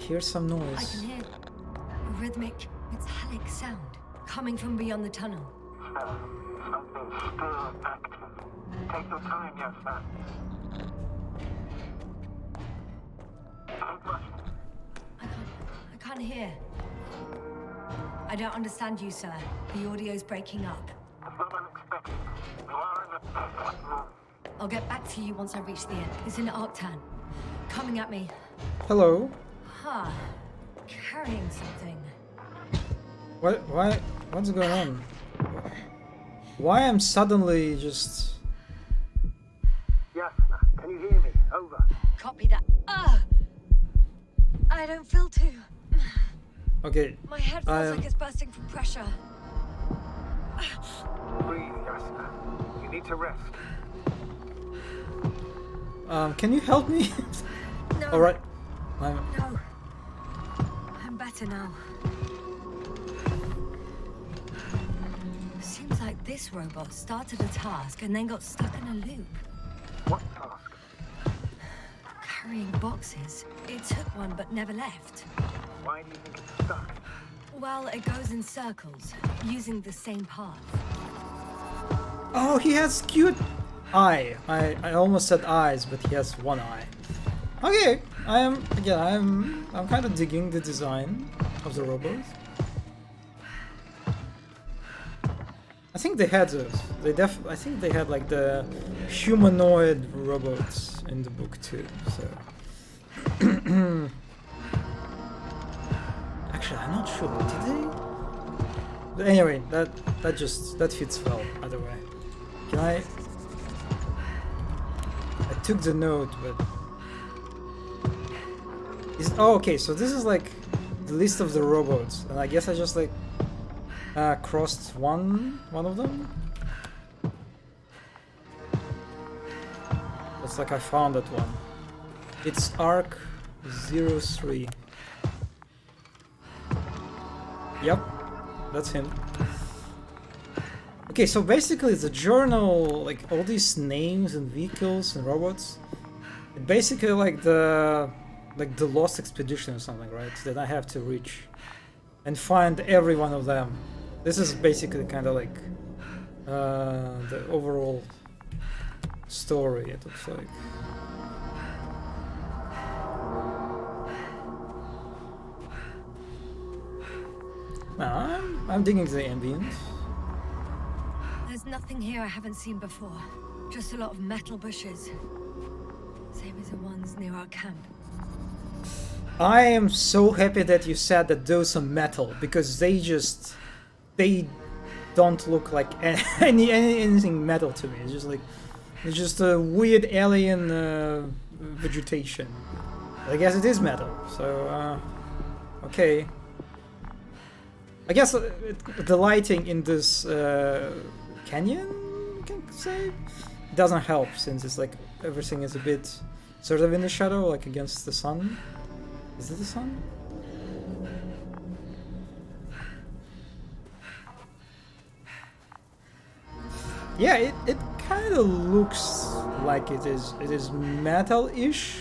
Here's some noise. I can hear a rhythmic, metallic sound coming from beyond the tunnel. Something still active. Take your time, young man. Don't rush. I can't hear. I don't understand you, sir. The audio's breaking up. It's not unexpected. You are in a perfect room. I'll get back to you once I reach the end. It's in Arctan. Coming at me. Hello. Huh. Carrying something. What's going on? Why am suddenly just... Yes, can you hear me? Over. Copy that. I don't feel too. Okay. My head feels like it's bursting from pressure. Breathe, Yasna. You need to rest. Can you help me? No. All right. No. I'm better now. Seems like this robot started a task and then got stuck in a loop. What task? Carrying boxes. It took one but never left. Why do you think it's stuck? Well, it goes in circles, using the same path. Oh, he has cute eye. I almost said eyes, but he has one eye. Okay, I'm kind of digging the design of the robot. I think they had those. I think they had like the humanoid robots in the book too. So actually, I'm not sure. Did they? But anyway, that fits well. Either way, can I took the note, but okay. So this is like the list of the robots, and I guess I just like crossed one of them. Looks like I found that one. It's Arc 03. Yep, that's him. Okay, so basically the journal, like all these names and vehicles and robots, it basically like the Lost Expedition or something, right? That I have to reach and find every one of them. This is basically kind of like the overall story, it looks like. I'm digging the ambience. There's nothing here I haven't seen before. Just a lot of metal bushes. Same as the ones near our camp. I am so happy that you said that those are metal, because they don't look like anything metal to me. It's just a weird alien vegetation. I guess it is metal, so okay. I guess the lighting in this canyon, you can say, doesn't help, since it's like everything is a bit sort of in the shadow, like against the sun. Is it the sun? Yeah, it kind of looks like it is metal-ish.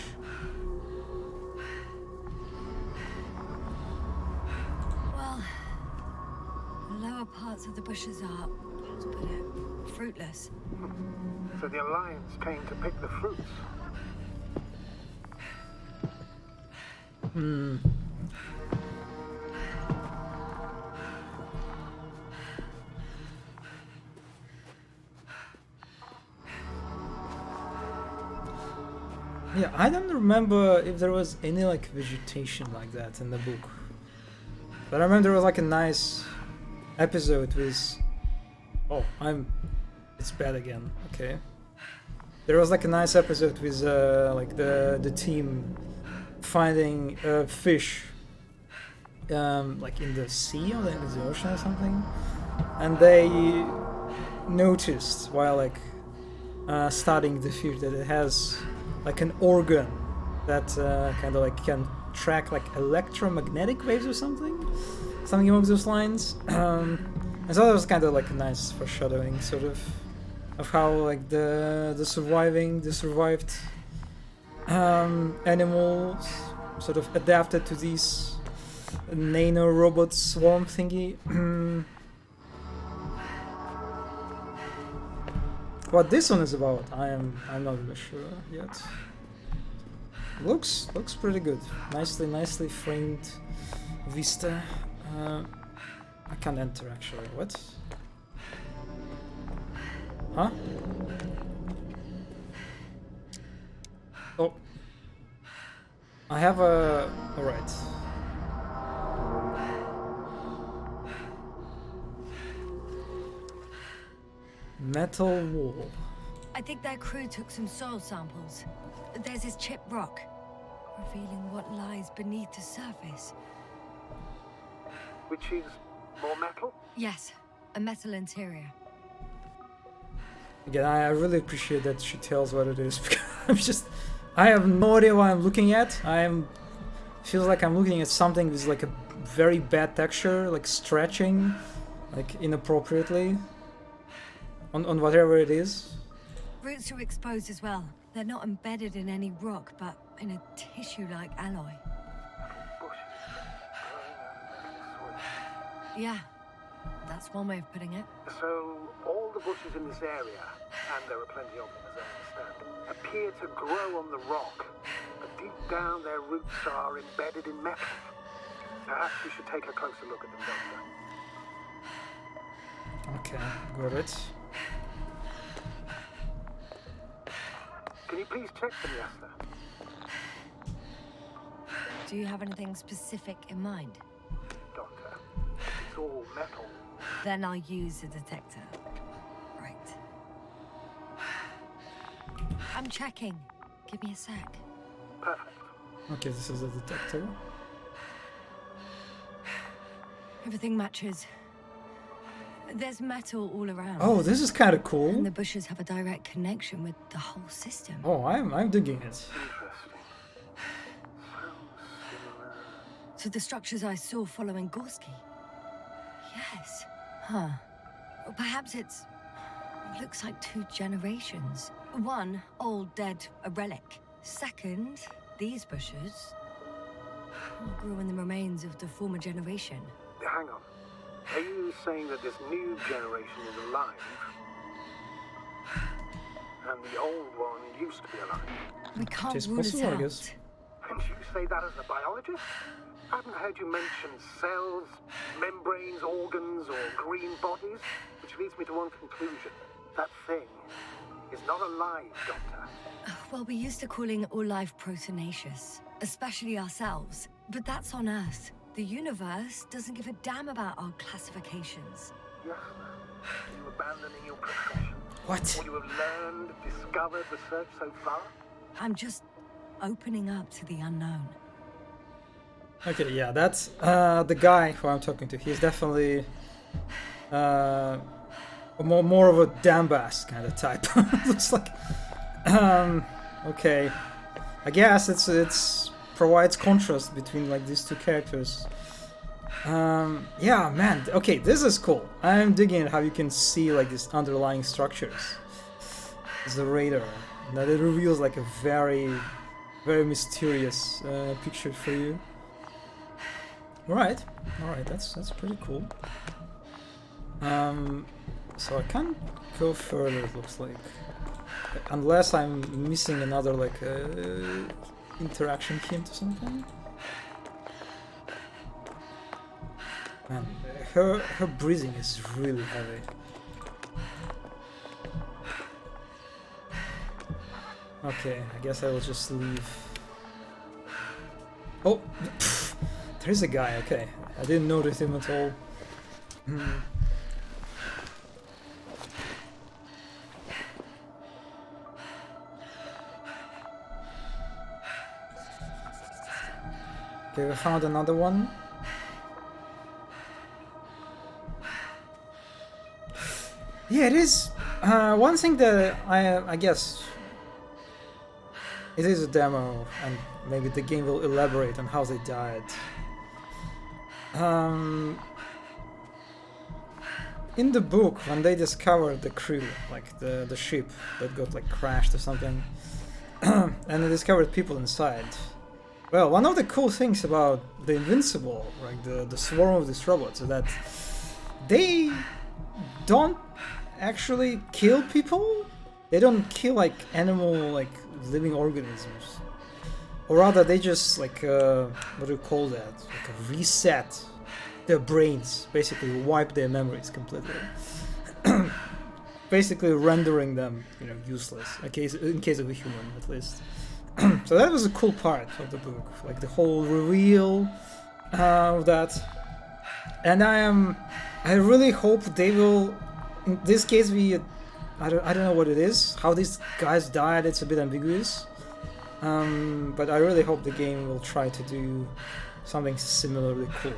Well, the lower parts of the bushes are, how to put it, fruitless. So the Alliance came to pick the fruits. Yeah, I don't remember if there was any like vegetation like that in the book. But I remember there was like a nice episode with... Oh, it's bad again. Okay. There was like a nice episode with like the team finding fish like in the sea or in the ocean or something. And they noticed while like studying the fish that it has like an organ that kind of like can track like electromagnetic waves or something along those lines. And so that was kind of like a nice foreshadowing sort of how like the survived animals sort of adapted to these nano robot swarm thingy. What this one is about, I'm not really sure yet. Looks pretty good. Nicely framed vista. I can't enter actually. What? Huh? Oh. I have a... Alright. Metal wall. I think their crew took some soil samples. There's this chipped rock, revealing what lies beneath the surface. Which is more metal? Yes, a metal interior. Again, I really appreciate that she tells what it is, because I have no idea what I'm looking at. Feels like I'm looking at something with like a very bad texture, like stretching, like inappropriately on whatever it is. Roots are exposed as well. They're not embedded in any rock, but in a tissue-like alloy. Yeah, that's one way of putting it. So all the bushes in this area, and there are plenty of them as I understand, appear to grow on the rock, but deep down their roots are embedded in metal. Perhaps we should take a closer look at them, Doctor. Okay, got it. Can you please check them, Yasta? Do you have anything specific in mind? Doctor, it's all metal. Then I'll use a detector. Right. I'm checking. Give me a sec. Perfect. Okay, this is a detector. Everything matches. There's metal all around. Oh, this is kind of And cool. the bushes have a direct connection with the whole system. Oh, I'm digging it. Interesting. Sounds similar. To the structures I saw following Gorski. Yes. Huh. Or perhaps it looks like two generations. One, old, dead, a relic. Second, these bushes all grew in the remains of the former generation. Hang on. Are you saying that this new generation is alive? And the old one used to be alive? We can't Just rule it possible, I out. guess. And you say that as a biologist? I haven't heard you mention cells, membranes, organs, or green bodies, which leads me to one conclusion. That thing is not alive, Doctor. Well, we used to calling all life proteinaceous, especially ourselves. But that's on Earth. The universe doesn't give a damn about our classifications. Yes, are you abandoning your profession? What? All you have learned, discovered, researched so far? I'm just opening up to the unknown. Okay, yeah, that's the guy who I'm talking to. He's definitely more of a dambass kind of type. Looks like. Okay, I guess it's provides contrast between like these two characters. Yeah, man. Okay, this is cool. I'm digging how you can see like these underlying structures. It's the radar. That it reveals like a very, very mysterious picture for you. All right, that's pretty cool. So I can't go further. It looks like, unless I'm missing another like interaction hint or something. Man, her breathing is really heavy. Okay, I guess I will just leave. Oh, there's a guy. Okay, I didn't notice him at all. Okay, we found another one. Yeah, it is. One thing that I guess it is a demo, and maybe the game will elaborate on how they died. In the book, when they discovered the crew, like the ship that got like crashed or something, and they discovered people inside. Well, one of the cool things about the Invincible, like the swarm of these robots, is that they don't actually kill people. They don't kill like animal, like living organisms, or rather they just like what do you call that, like reset their brains, basically wipe their memories completely. Basically rendering them, you know, useless, in case of a human at least. So that was a cool part of the book, like the whole reveal of that. And I really hope they will, in this case, I don't know what it is, how these guys died. It's a bit ambiguous, but I really hope the game will try to do something similarly cool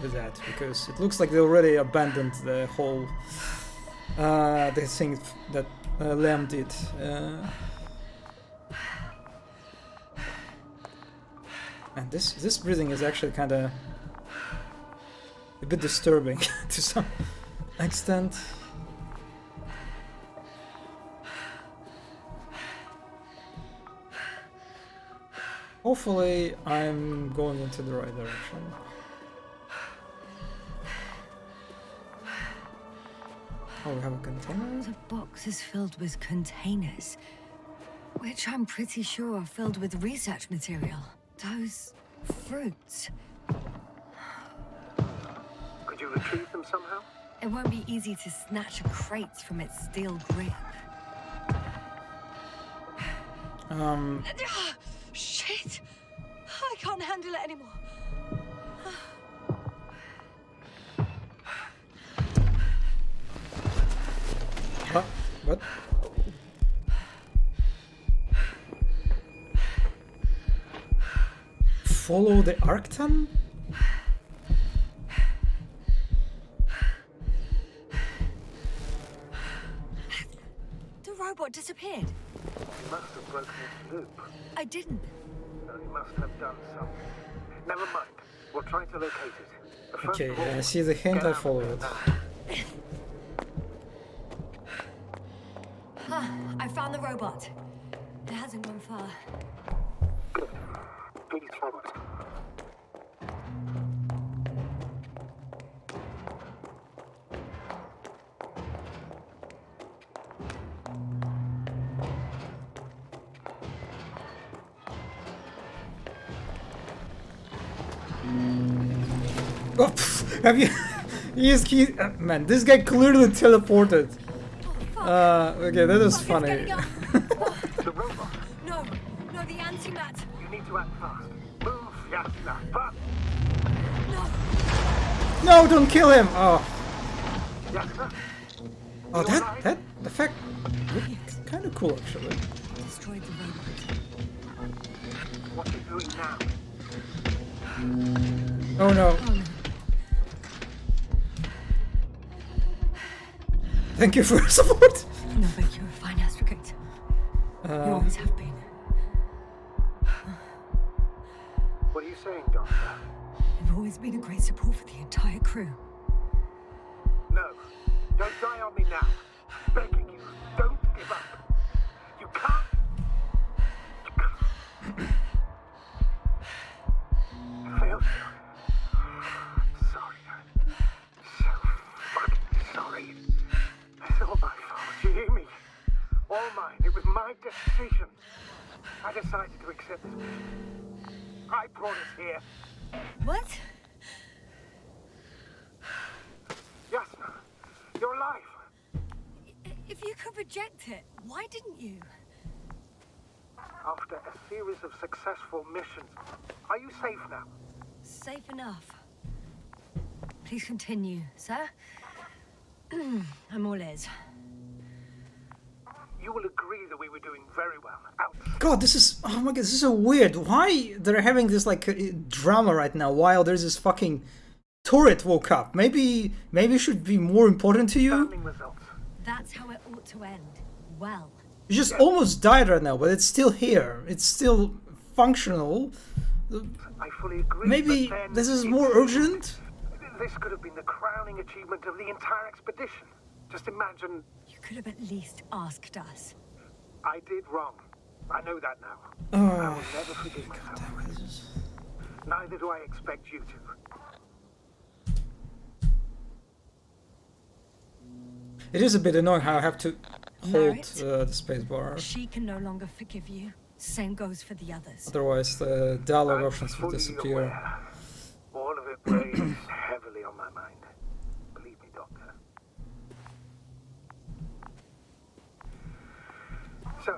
with that, because it looks like they already abandoned the whole the thing that Lem did. And this breathing is actually kind of a bit disturbing to some extent. Hopefully I'm going into the right direction. Oh, we have a container? The box is filled with containers, which I'm pretty sure are filled with research material. Those fruits. Could you retrieve them somehow? It won't be easy to snatch a crate from its steel grip. Shit! I can't handle it anymore. What? Follow the Arcton? The robot disappeared. You must have broken its loop. I didn't. No, you must have done something. Never mind. We'll try to locate it. But first Okay, of all, I see the hint, get I out follow there it. now. I found the robot. It hasn't gone far. Good. Please follow it. Oh, have you? Man, this guy clearly teleported. Okay, that was funny. The robot. No, the antimat. You need to act fast. Move, Yasna. Fast. No. No, don't kill him. Oh, Yasna. oh, that effect, kind of cool actually. Destroyed the robot. What are you doing now? Oh no. Oh no. Thank you for your support. No, thank you. Fine, Astrogate. You always have been. What are you saying, Doctor? I've always been a great support for the entire crew. No, don't die on me now. Begging you, don't give up. You can't. I failed you. Sorry. So fucking sorry. It's all my fault. You hear me? All mine. It was my decision. I decided to accept this mission. I brought us here. What? Yasna, you're alive. If you could reject it, why didn't you? After a series of successful missions, are you safe now? Safe enough. Please continue, sir. I'm all ears. You will agree that we were doing very well. God, this is, oh my god, this is so weird. Why they're having this like drama right now while there's this fucking turret woke up? Maybe it should be more important to you. Results. That's how it ought to end. Well. You just almost died right now, but it's still here. It's still functional. I fully agree. Maybe this is more urgent. This could have been the crowning achievement of the entire expedition. Just imagine. You could have at least asked us. I did wrong. I know that now. Oh, I will never forgive myself. Neither do I expect you to. It is a bit annoying how I have to hold the spacebar. She can no longer forgive you. Same goes for the others. Otherwise, the dialogue I'm options will fully disappear. aware. All of it weighs heavily on my mind. Believe me, Doctor. So,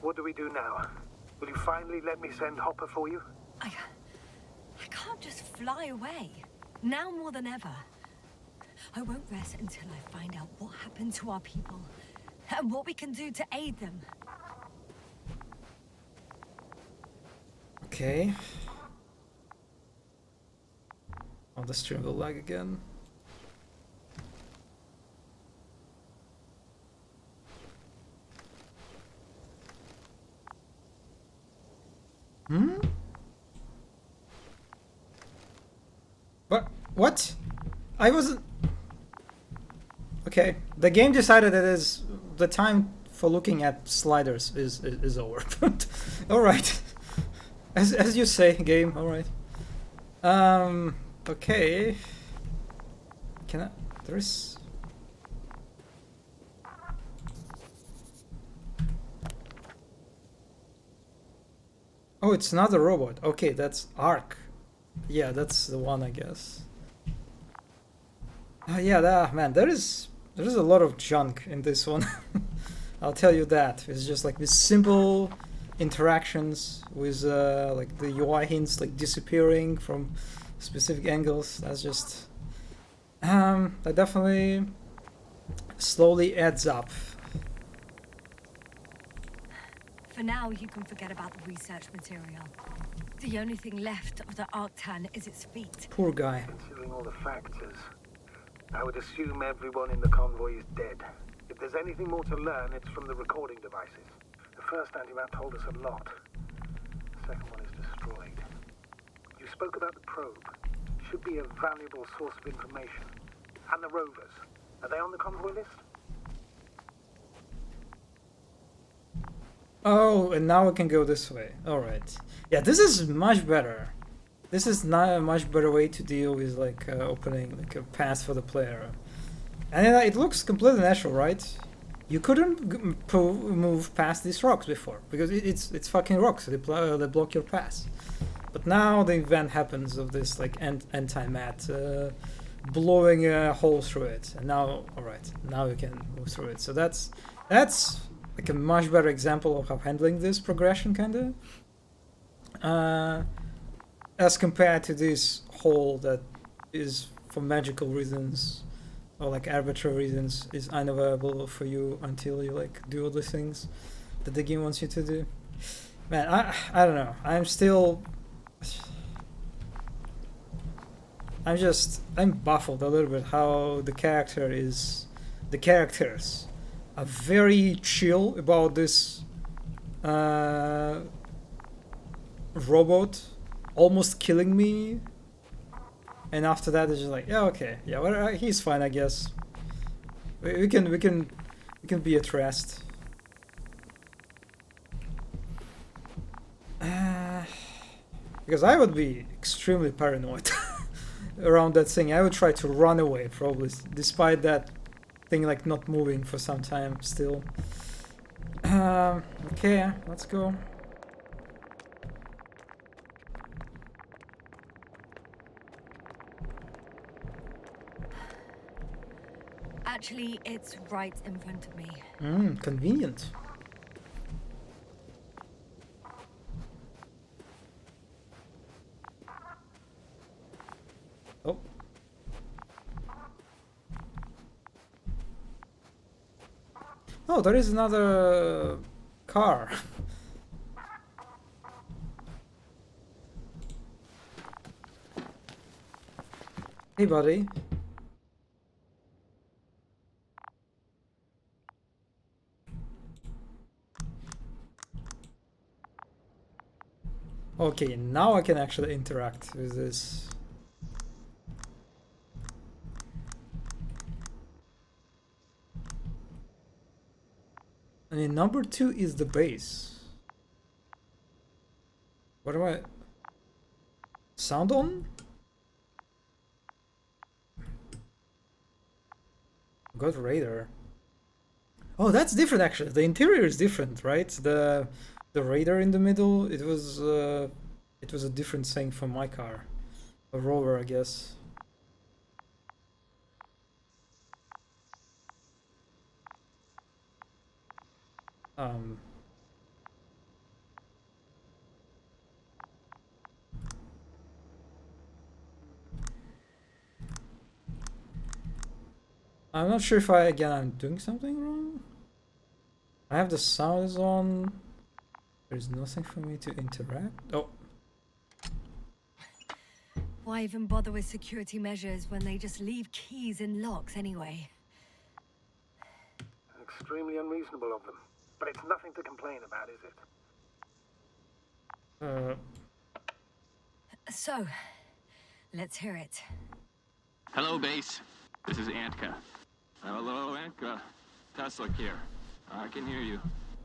what do we do now? Will you finally let me send Hopper for you? I can't just fly away. Now more than ever. I won't rest until I find out what happened to our people and what we can do to aid them. Okay. Oh, the stream will lag again. Hmm? What? I wasn't... Okay, the game decided that is the time for looking at sliders is over. Alright. As you say, game, alright. Okay. Can I... There's... Oh, it's another robot. Okay, that's Ark. Yeah, that's the one, I guess. Yeah, man, there is a lot of junk in this one. I'll tell you that. It's just like these simple interactions with like the UI hints like disappearing from specific angles. That's just that definitely slowly adds up. For now, you can forget about the research material. The only thing left of the Arctan is its feet. Poor guy. Considering all the factors, I would assume everyone in the convoy is dead. If there's anything more to learn, it's from the recording devices. The first anti-map told us a lot. The second one is destroyed. You spoke about the probe. Should be a valuable source of information. And the rovers. Are they on the convoy list? Oh, and now we can go this way. Alright. Yeah, this is much better. This is not a much better way to deal with like opening like a path for the player. And it looks completely natural, right? You couldn't move past these rocks before because it's fucking rocks. They block your path. But now the event happens of this like anti-mat blowing a hole through it, and now alright, now you can move through it. So that's like a much better example of how handling this progression kinda. As compared to this hole that is for magical reasons or like arbitrary reasons is unavailable for you until you like do all the things that the game wants you to do. Man, I don't know. I'm baffled a little bit how the characters are very chill about this robot almost killing me and after that it's just like, yeah, okay, yeah, well, he's fine, I guess. We can be at rest. Because I would be extremely paranoid around that thing. I would try to run away, probably, despite that thing like not moving for some time still. Okay, let's go. Actually, it's right in front of me. Convenient. Oh. Oh, there is another car. Hey, buddy. Okay, now I can actually interact with this. And then number 2 is the base. What am I? Sound on? Got radar. Oh, that's different actually. The interior is different, right? The radar in the middle, it was a different thing from my car. A rover, I guess. I'm not sure if I'm doing something wrong. I have the sounds on. There's nothing for me to interact. Oh. Why even bother with security measures when they just leave keys in locks anyway? Extremely unreasonable of them. But it's nothing to complain about, is it? So, let's hear it. Hello, base. This is Antka. Hello, Antka. Tesla here. I can hear you.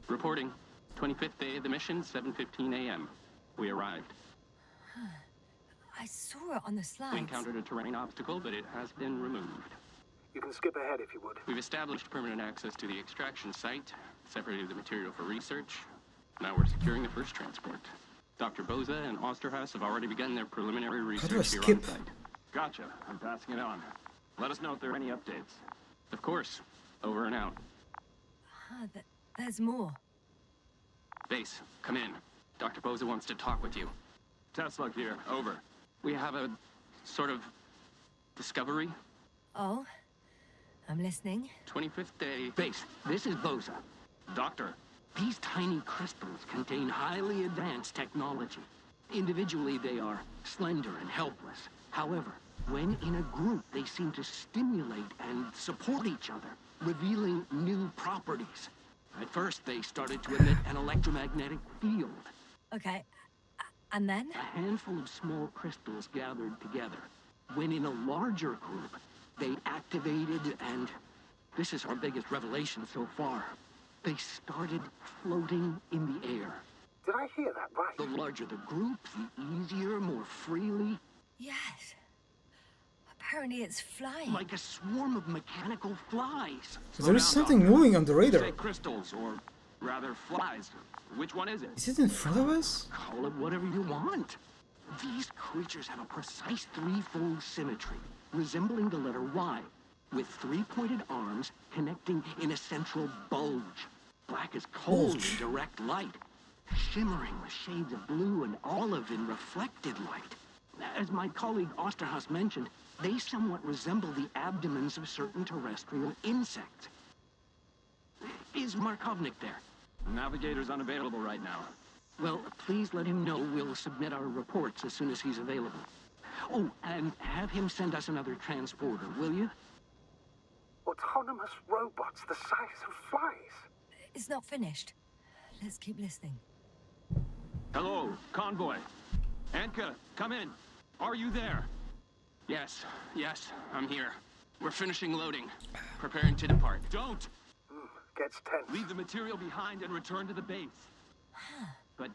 Reporting. 25th day of the mission, 7:15 a.m. We arrived. I saw it on the slides. We encountered a terrain obstacle, but it has been removed. You can skip ahead if you would. We've established permanent access to the extraction site, separated the material for research. Now we're securing the first transport. Dr. Boza and Osterhaus have already begun their preliminary research here on site. Gotcha. I'm passing it on. Let us know if there are any updates. Of course. Over and out. There's more. Base, come in. Dr. Boza wants to talk with you. Tesla here. Over. We have a sort of discovery. Oh? I'm listening. 25th day. Base, this is Boza. Doctor, these tiny crystals contain highly advanced technology. Individually, they are slender and helpless. However, when in a group, they seem to stimulate and support each other, revealing new properties. At first, they started to emit an electromagnetic field. Okay. And then? A handful of small crystals gathered together. When in a larger group, they activated and... this is our biggest revelation so far. They started floating in the air. Did I hear that right? The larger the group, the easier, more freely. Yes. Apparently it's flying. Like a swarm of mechanical flies. There is something moving on the radar. Say crystals, or rather flies. Which one is it? Is it in front of us? Call it whatever you want. These creatures have a precise threefold symmetry, resembling the letter Y, with three-pointed arms connecting in a central bulge. Black as coal in direct light, shimmering with shades of blue and olive in reflected light. As my colleague Osterhaus mentioned, they somewhat resemble the abdomens of certain terrestrial insects. Is Markovnik there? Navigator's unavailable right now. Well, please let him know we'll submit our reports as soon as he's available. Oh, and have him send us another transporter, will you? Autonomous robots the size of flies. It's not finished. Let's keep listening. Hello, convoy. Antka, come in. Are you there? Yes, I'm here. We're finishing loading. Preparing to depart. Don't! Gets tense. Leave the material behind and return to the base. But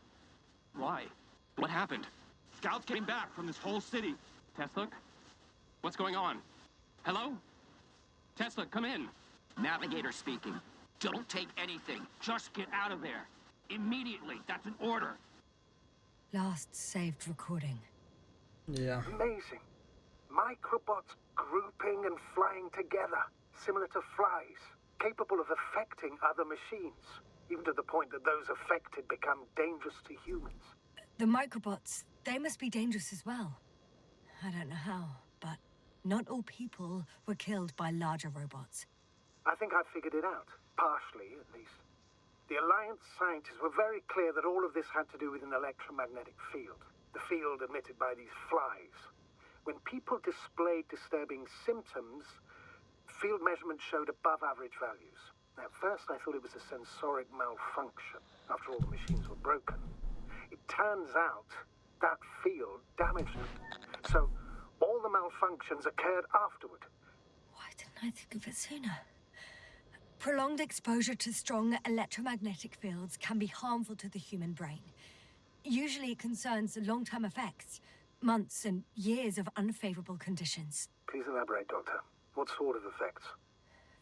why? What happened? Scouts came back from this whole city. Tesla? What's going on? Hello? Tesla, come in. Navigator speaking. Don't take anything. Just get out of there. Immediately. That's an order. Last saved recording. Yeah. Amazing. Microbots grouping and flying together, similar to flies, capable of affecting other machines, even to the point that those affected become dangerous to humans. The microbots, they must be dangerous as well. I don't know how, but not all people were killed by larger robots. I think I figured it out, partially at least. The Alliance scientists were very clear that all of this had to do with an electromagnetic field, the field emitted by these flies. When people displayed disturbing symptoms, field measurements showed above average values. At first I thought it was a sensoric malfunction, after all the machines were broken. It turns out that field damaged them. So all the malfunctions occurred afterward. Why didn't I think of it sooner? Prolonged exposure to strong electromagnetic fields can be harmful to the human brain. Usually it concerns long-term effects, months and years of unfavorable conditions. Please elaborate, Doctor. What sort of effects?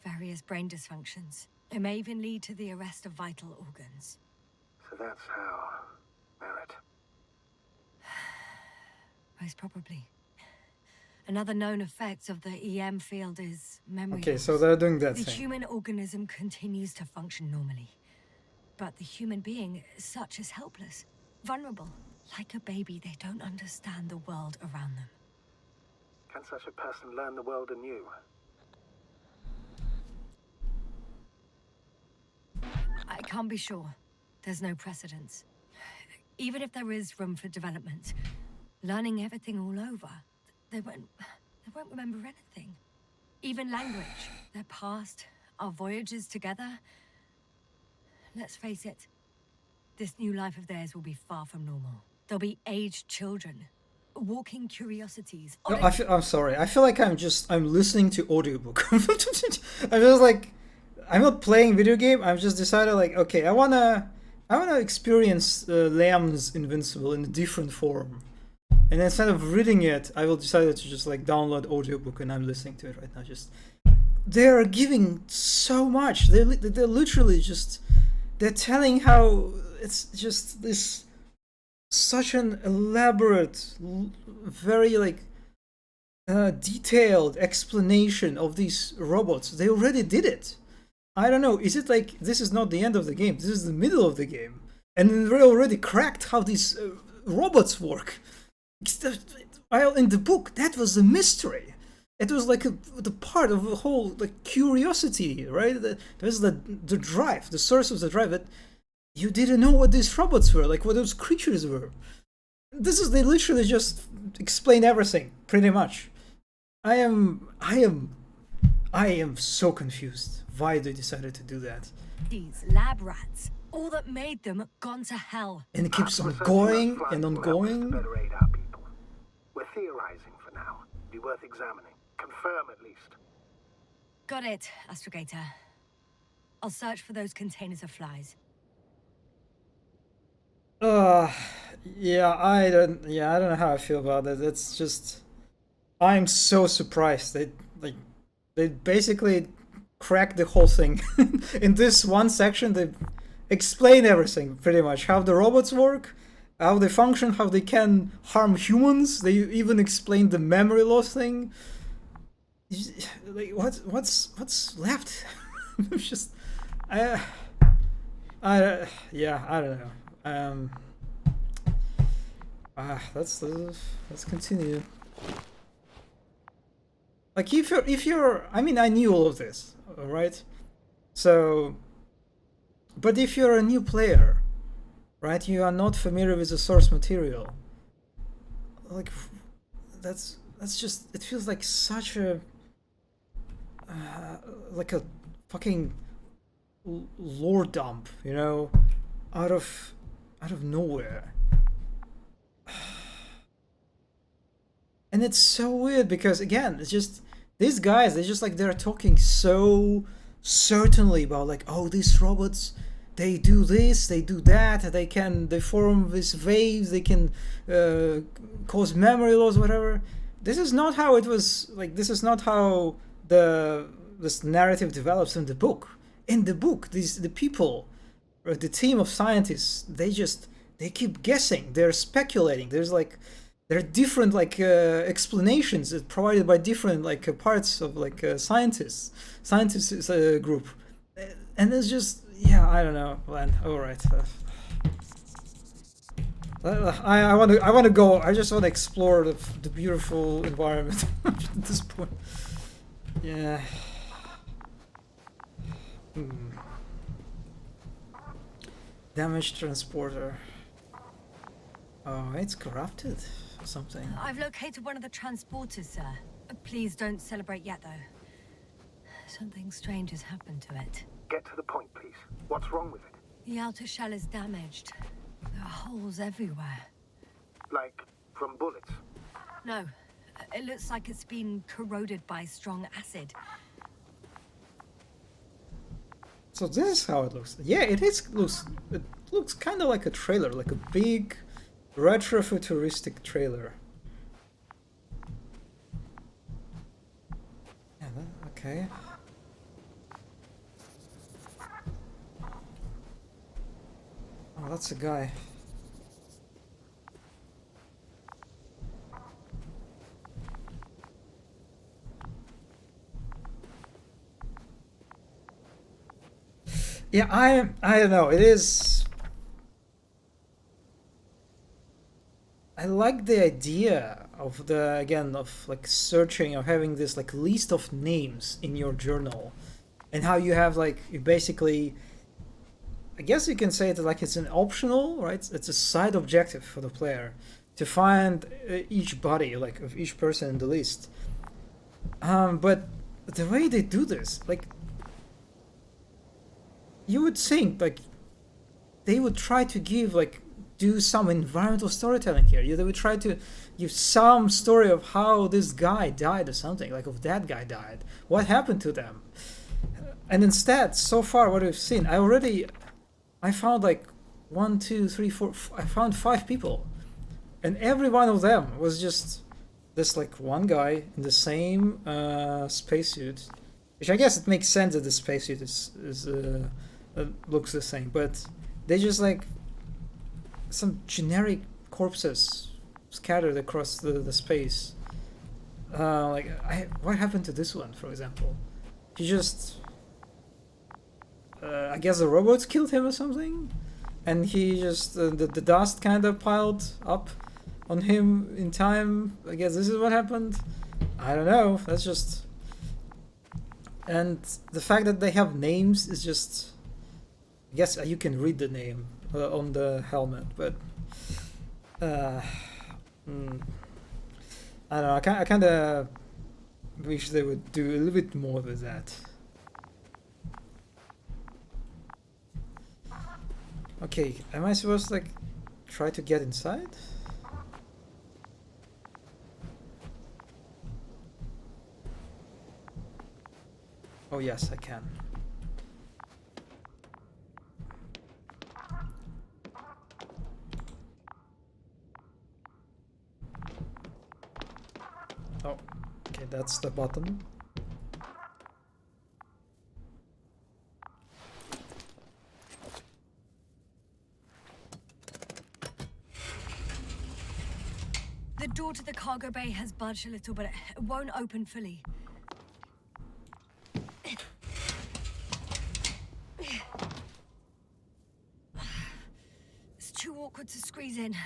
Various brain dysfunctions. It may even lead to the arrest of vital organs. So that's how... Merit. Most probably. Another known effect of the EM field is memory Okay, loss. so they're doing that The thing. human organism continues to function normally. But the human being, such as helpless, vulnerable. Like a baby, they don't understand the world around them. Can such a person learn the world anew? I can't be sure. There's no precedence. Even if there is room for development, learning everything all over, they won't remember anything. Even language, their past, our voyages together. Let's face it, this new life of theirs will be far from normal. They'll be aged children, walking curiosities. No, I'm sorry. I feel like I'm listening to audiobook. I'm just like, I'm not playing video game. I'm just decided like, okay, I wanna experience Liam's Invincible in a different form. And instead of reading it, I will decide to just like download audiobook and I'm listening to it right now. Just they're giving so much. They're literally just they're telling how it's just this such an elaborate, very like detailed explanation of these robots. They already did it. I don't know. Is it like this is not the end of the game? This is the middle of the game, and they already cracked how these robots work. While in the book, that was a mystery. It was like the part of the whole like curiosity, right? There's the drive, the source of the drive. That you didn't know what these robots were, like what those creatures were. They literally just explain everything, pretty much. I am so confused. Why they decided to do that? These lab rats, all that made them gone to hell. And it keeps on going and on going. Better aid our people. We're theorizing for now. Be worth examining. Confirm at least. Got it, Astrogator. I'll search for those containers of flies. Yeah, I don't know how I feel about it. It's just, I'm so surprised. They basically cracked the whole thing. In this one section, they explain everything, pretty much. How the robots work, how they function, how they can harm humans. They even explain the memory loss thing. Like, what's left? It's just, I don't know. Let's continue. Like if you're, I mean, I knew all of this, all right? So, but if you're a new player, right, you are not familiar with the source material. Like, that's just, it feels like such a, like a fucking lore dump, you know, out of And it's so weird because again, it's just these guys. They just like they're talking so certainly about like, oh, these robots, they do this, they do that, they form these waves, they can cause memory loss, whatever. This is not how it was. Like this is not how this narrative develops in the book. In the book, the people, or the team of scientists, they keep guessing, they're speculating. There are different explanations provided by different parts of scientists group, and it's just I don't know, man. All right, I want to go. I just want to explore the beautiful environment at this point. Yeah. Damaged transporter. Oh, it's corrupted or something. I've located one of the transporters, sir. Please don't celebrate yet, though. Something strange has happened to it. Get to the point, please. What's wrong with it? The outer shell is damaged. There are holes everywhere. Like from bullets? No, it looks like it's been corroded by strong acid. So this is how it looks. Yeah, it looks kind of like a trailer, like a big retro-futuristic trailer. Yeah, okay. Oh, that's a guy. Yeah, I don't know. It is. I like the idea of searching or having this list of names in your journal, and how you have you basically. I guess you can say it it's an optional, right? It's a side objective for the player to find each body of each person in the list. But the way they do this, you would think they would try to do some environmental storytelling here. They would try to give some story of how this guy died or something, if that guy died, what happened to them. And instead, so far what we've seen, I found 1, 2, 3, 4. I found 5 people, and every one of them was just this one guy in the same spacesuit, which I guess it makes sense that the spacesuit looks the same, but they just some generic corpses scattered across the space. What happened to this one, for example? He just I guess the robots killed him or something, and he just the dust kind of piled up on him in time. I guess this is what happened. I don't know. That's just, and the fact that they have names is just. I guess you can read the name on the helmet, but I don't know. I kind of wish they would do a little bit more with that. Okay, am I supposed to try to get inside? Oh yes, I can. Oh, okay, that's the button. The door to the cargo bay has budged a little, but it won't open fully. It's too awkward to squeeze in.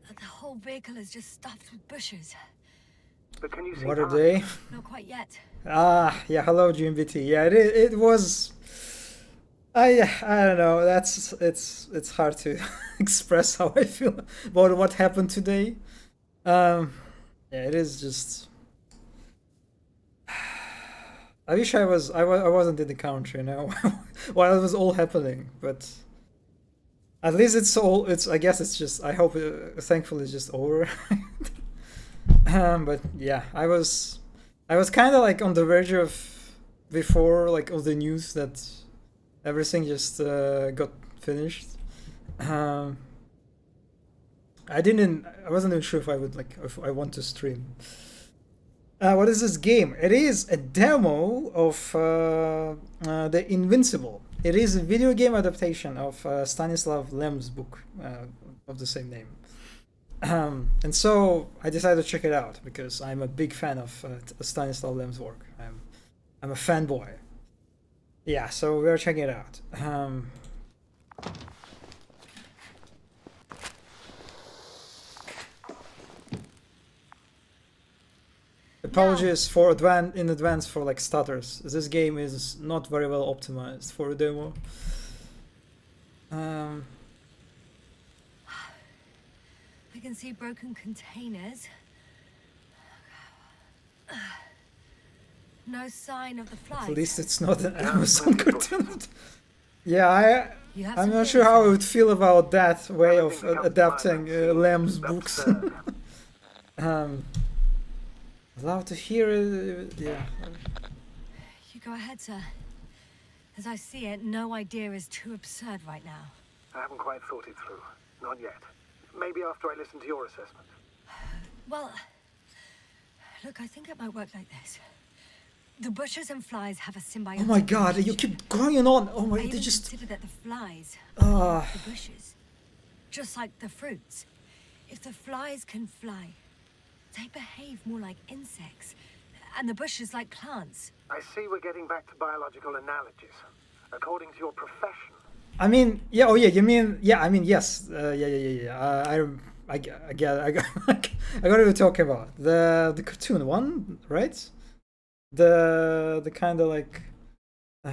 The whole vehicle is just stuffed with bushes. But can you see What are they? Not quite yet. Ah, yeah. Hello, GMBT. Yeah, it was. I don't know. It's hard to express how I feel about what happened today. Yeah, it is just. I wish I wasn't in the country now while it was all happening, but At least it's all. It's. I guess it's just. I hope. Thankfully, it's just over. But yeah, I was kind of like on the verge of before like of the news that everything just got finished. I wasn't even sure if I would like if I want to stream. What is this game? It is a demo of the Invincible. It is a video game adaptation of Stanislav Lem's book of the same name. And so I decided to check it out because I'm a big fan of Stanislav Lem's work. I'm a fanboy. Yeah, so we're checking it out. Apologies for in advance for like stutters. This game is not very well optimized for a demo. I can see broken containers. No sign of the flies. At least it's not an Amazon cartoon. Yeah, You have I'm some not sure how I data. would feel about that way of adapting Lamb's books. Allowed to hear it, yeah. You go ahead, sir. As I see it, no idea is too absurd right now. I haven't quite thought it through. Not yet. Maybe after I listen to your assessment. Well, look, I think it might work like this. The bushes and flies have a symbiotic Oh my god, you keep going on. Oh my, I they even just. consider that the flies Ah. are the bushes, just like the fruits. If the flies can fly, they behave more like insects, and the bushes like plants. I see we're getting back to biological analogies. According to your profession. I mean, yeah. Oh yeah, you mean yeah? I mean, yes. Yeah. I get. I got what we're talking about. The cartoon one, right? The kind of like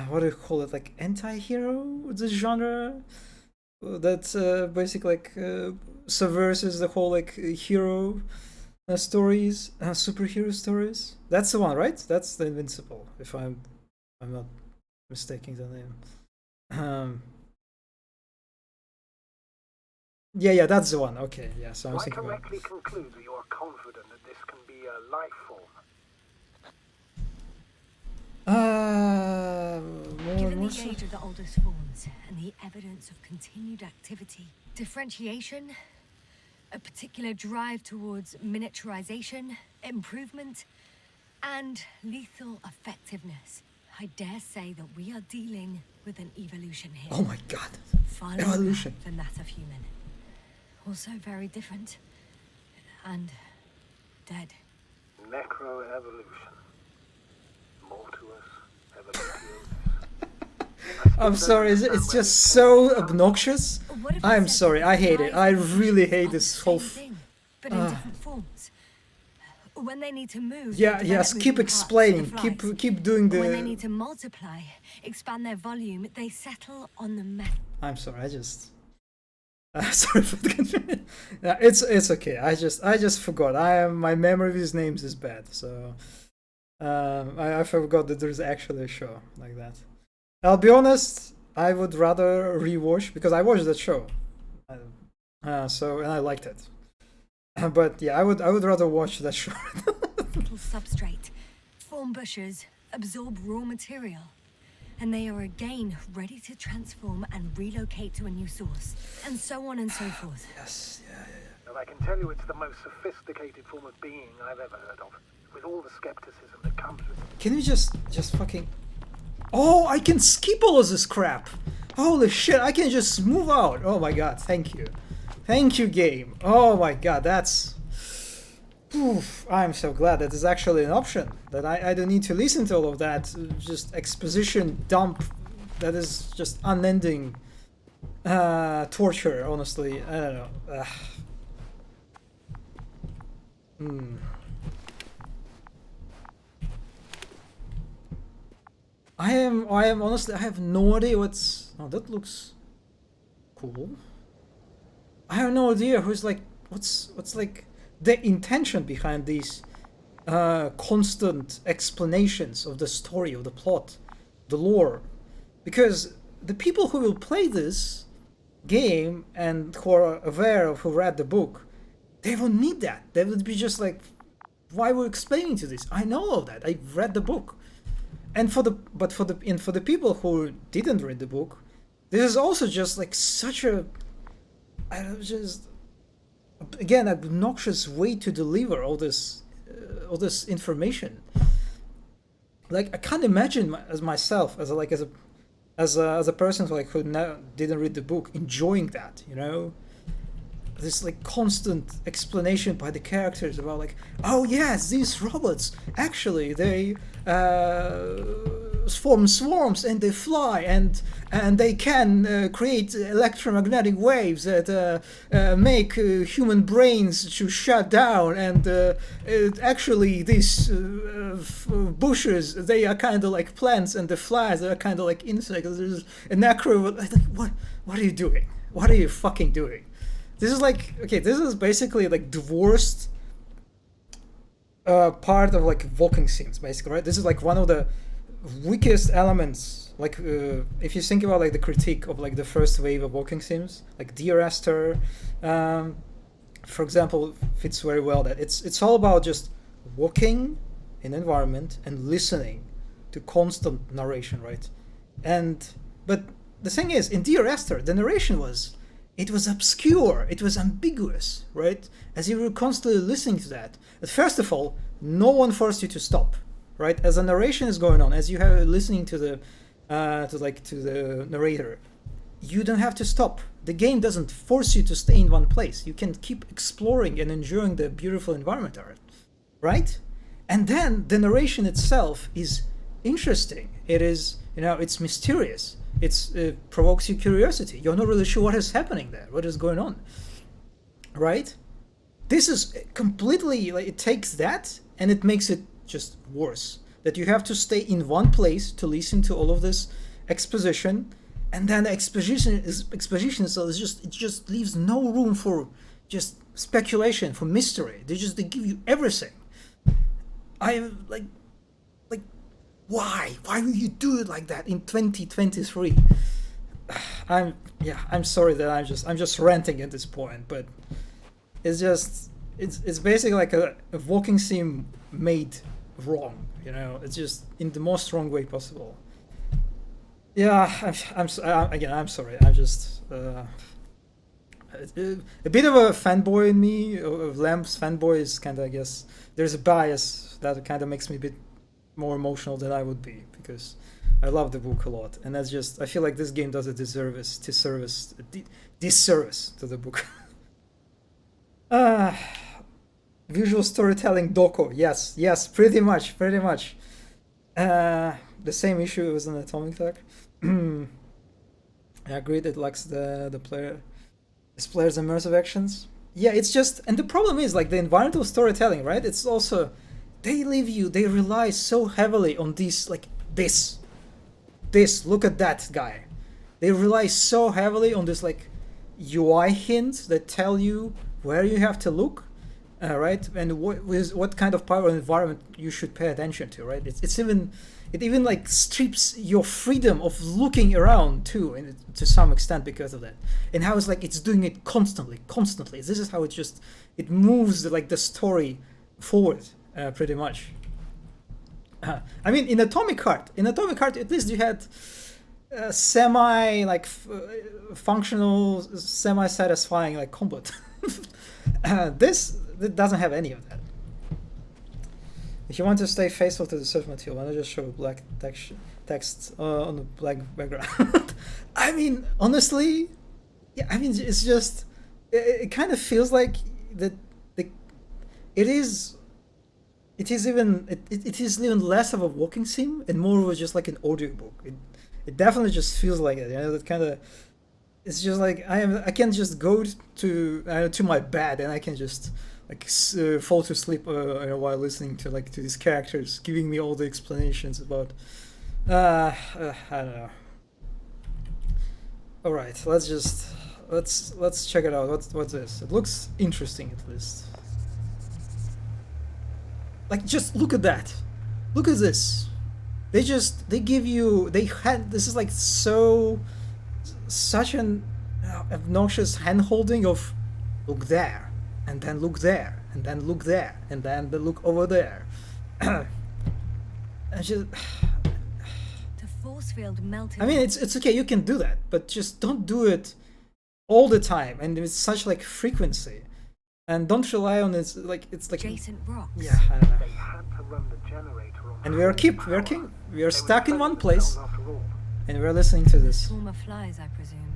what do you call it? Like anti-hero, the genre that basically like subverses the whole like hero stories, superhero stories. That's the one, right? That's the Invincible. If I'm not mistaking the name. Yeah, that's the one. Okay, yeah. So I'm Do I thinking about. correctly conclude that you are confident that this can be a life form? Given More the so? age of the oldest forms and the evidence of continued activity, differentiation, a particular drive towards miniaturization, improvement, and lethal effectiveness, I dare say that we are dealing with an evolution here. Oh my god. Far longer Evolution. than that of human. Also very different. And dead. Necroevolution. Mortuus evolutio. I'm sorry, it's just so obnoxious. What if we I'm said sorry, that I hate it. I flies and really bushes hate are this the whole. same thing, but in different forms. When they need to move, they Yeah, develop yes. Keep moving parts of the explaining. flies. Keep doing When they the. need to multiply, expand their volume, they settle on the metal. I'm sorry. I just. Sorry for the confusion. Yeah, it's okay. I just forgot. My memory of his names is bad. So, I forgot that there's actually a show like that. I'll be honest. I would rather rewatch because I watched that show. So and I liked it. But yeah, I would rather watch that show. Little substrate, form bushes, absorb raw material, and they are again ready to transform and relocate to a new source, and so on and so forth. Yes. Yeah. And I can tell you it's the most sophisticated form of being I've ever heard of. With all the skepticism that comes with it. Can we just fucking? Oh, I can skip all of this crap. Holy shit! I can just move out. Oh my god! Thank you, game. Oh my god, that's. Oof, I'm so glad that is actually an option. That I don't need to listen to all of that just exposition dump. That is just unending torture. Honestly, I don't know. I am honestly, I have no idea what's. Oh, that looks cool. I have no idea who's like, what's like the intention behind these constant explanations of the story, of the plot, the lore, because the people who will play this game and who are aware of who read the book, they won't need that. They would be just like, why we're explaining to this? I know all that. I read the book. And for the people who didn't read the book, this is also just like such a, I don't know, just again obnoxious way to deliver all this information. Like I can't imagine as myself as a person who didn't read the book enjoying that, you know. This like constant explanation by the characters about like, oh yes, these robots actually they form swarms and they fly and they can create electromagnetic waves that make human brains to shut down, and actually these bushes, they are kind of like plants, and the flies are kind of like insects. There's an acro. Like, what are you doing? What are you fucking doing? This is like, okay, this is basically like the worst part of like walking sims, basically, right? This is like one of the weakest elements. Like, if you think about like the critique of like the first wave of walking sims, like Dear Esther, for example, fits very well. That it's all about just walking in an environment and listening to constant narration, right? But the thing is, in Dear Esther, the narration was obscure, it was ambiguous, right? As you were constantly listening to that. But first of all, no one forced you to stop, right? As the narration is going on, as you have listening to the narrator, you don't have to stop. The game doesn't force you to stay in one place. You can keep exploring and enjoying the beautiful environment art, right? And then the narration itself is interesting. It is, you know, it's mysterious. It provokes your curiosity. You're not really sure what is happening there, what is going on, right? This is completely, like, it takes that and it makes it just worse. That you have to stay in one place to listen to all of this exposition, and then the exposition itself is it just leaves no room for just speculation, for mystery. They give you everything. I like why will you do it like that in 2023? I'm sorry that I'm just ranting at this point, but it's basically like a walking sim made wrong, you know. It's just in the most wrong way possible. Yeah, I'm sorry. I'm just a bit of a fanboy in me. Of Lamp's fanboy is kind of, I guess, there's a bias that kind of makes me a bit more emotional than I would be, because I love the book a lot, and that's just, I feel like this game does a disservice to the book. Visual storytelling Doko, yes, pretty much. The same issue was an Atomic Attack. I agree that it lacks the player's immersive actions. Yeah, it's just, and the problem is like the environmental storytelling, right? It's also, they rely so heavily on these, like this, look at that guy. They rely so heavily on this like UI hints that tell you where you have to look, right? And what kind of power environment you should pay attention to, right? It even like strips your freedom of looking around too, and to some extent because of that. And how it's doing it constantly. This is how it moves the story forward, pretty much. I mean, in Atomic Heart, at least you had semi functional, semi-satisfying combat. This doesn't have any of that. If you want to stay faithful to the source material, why not just show black text on the black background? I mean, honestly, yeah. I mean, it's just it kind of feels like that. It is even less of a walking sim and more of just like an audiobook. It definitely just feels like it. You know, that kind of. It's just like I can just go to my bed and I can just fall to sleep while listening to these characters giving me all the explanations about I don't know. All right, let's check it out. What's this? It looks interesting, at least. Just look at that. Look at this. This is such an obnoxious hand-holding of look there, and then look there, and then look there, and then look over there. And just, The force field melted. I mean, it's okay, you can do that, but just don't do it all the time and with such like frequency. And don't rely on it's like adjacent rocks. yeah, I don't know. They had to run the generator on And we are keep power. working. We are They were stuck in defending one place, themselves after all. and we're listening to this. Swarm of flies, I presume.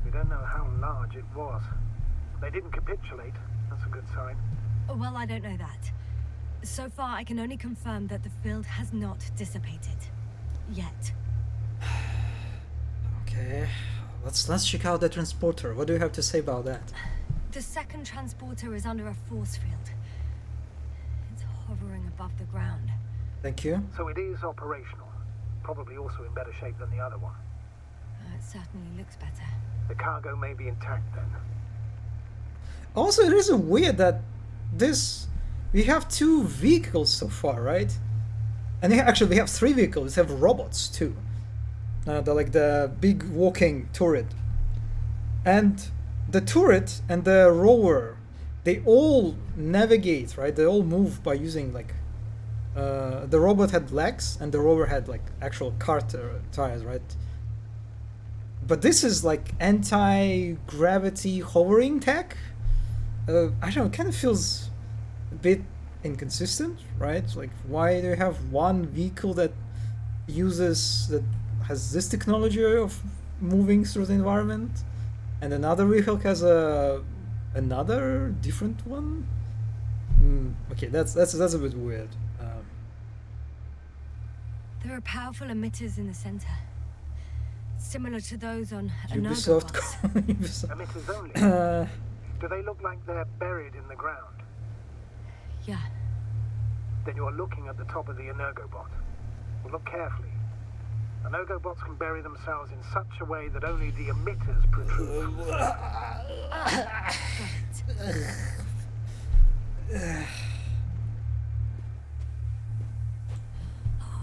We don't know how large it was. They didn't capitulate. That's a good sign. Well, I don't know that. So far, I can only confirm that the field has not dissipated. Yet. Okay, let's check out the transporter. What do you have to say about that? The second transporter is under a force field. It's hovering above the ground. Thank you. So it is operational. Probably also in better shape than the other one. It certainly looks better. The cargo may be intact then. Also, it is weird that we have 2 vehicles so far, right? And actually, we have 3 vehicles. We have robots too. The big walking turret, and the turret and the rover, they all navigate, right? They all move by using like the robot had legs and the rover had like actual car tires, right? But this is like anti-gravity hovering tech. I don't know, it kind of feels a bit inconsistent, right? Like, why do you have one vehicle that has this technology of moving through the environment, and another vehicle has another different one? Okay, that's a bit weird. There are powerful emitters in the center, similar to those on Ubisoft. Ubisoft. Emitters only. Do they look like they're buried in the ground? Yeah. Then you're looking at the top of the Energobot. Well, look carefully. Energobots can bury themselves in such a way that only the emitters protrude from the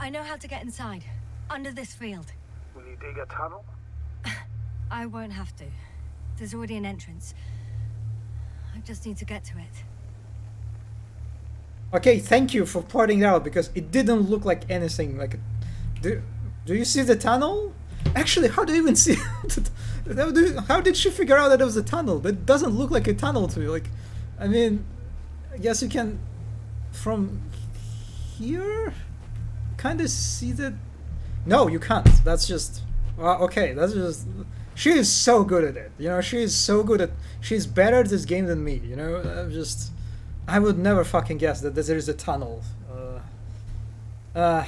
I know how to get inside. Under this field. Will you dig a tunnel? I won't have to. There's already an entrance. I just need to get to it. Okay, thank you for pointing it out, because it didn't look like anything. Like, do you see the tunnel? Actually, how do you even see it? How did she figure out that it was a tunnel? That doesn't look like a tunnel to me. Like, I mean, I guess you can from here kind of see that. No, you can't. That's just okay. That's just. She is so good at it. You know, she is so good at. She's better at this game than me. You know, I would never fucking guess that there is a tunnel. All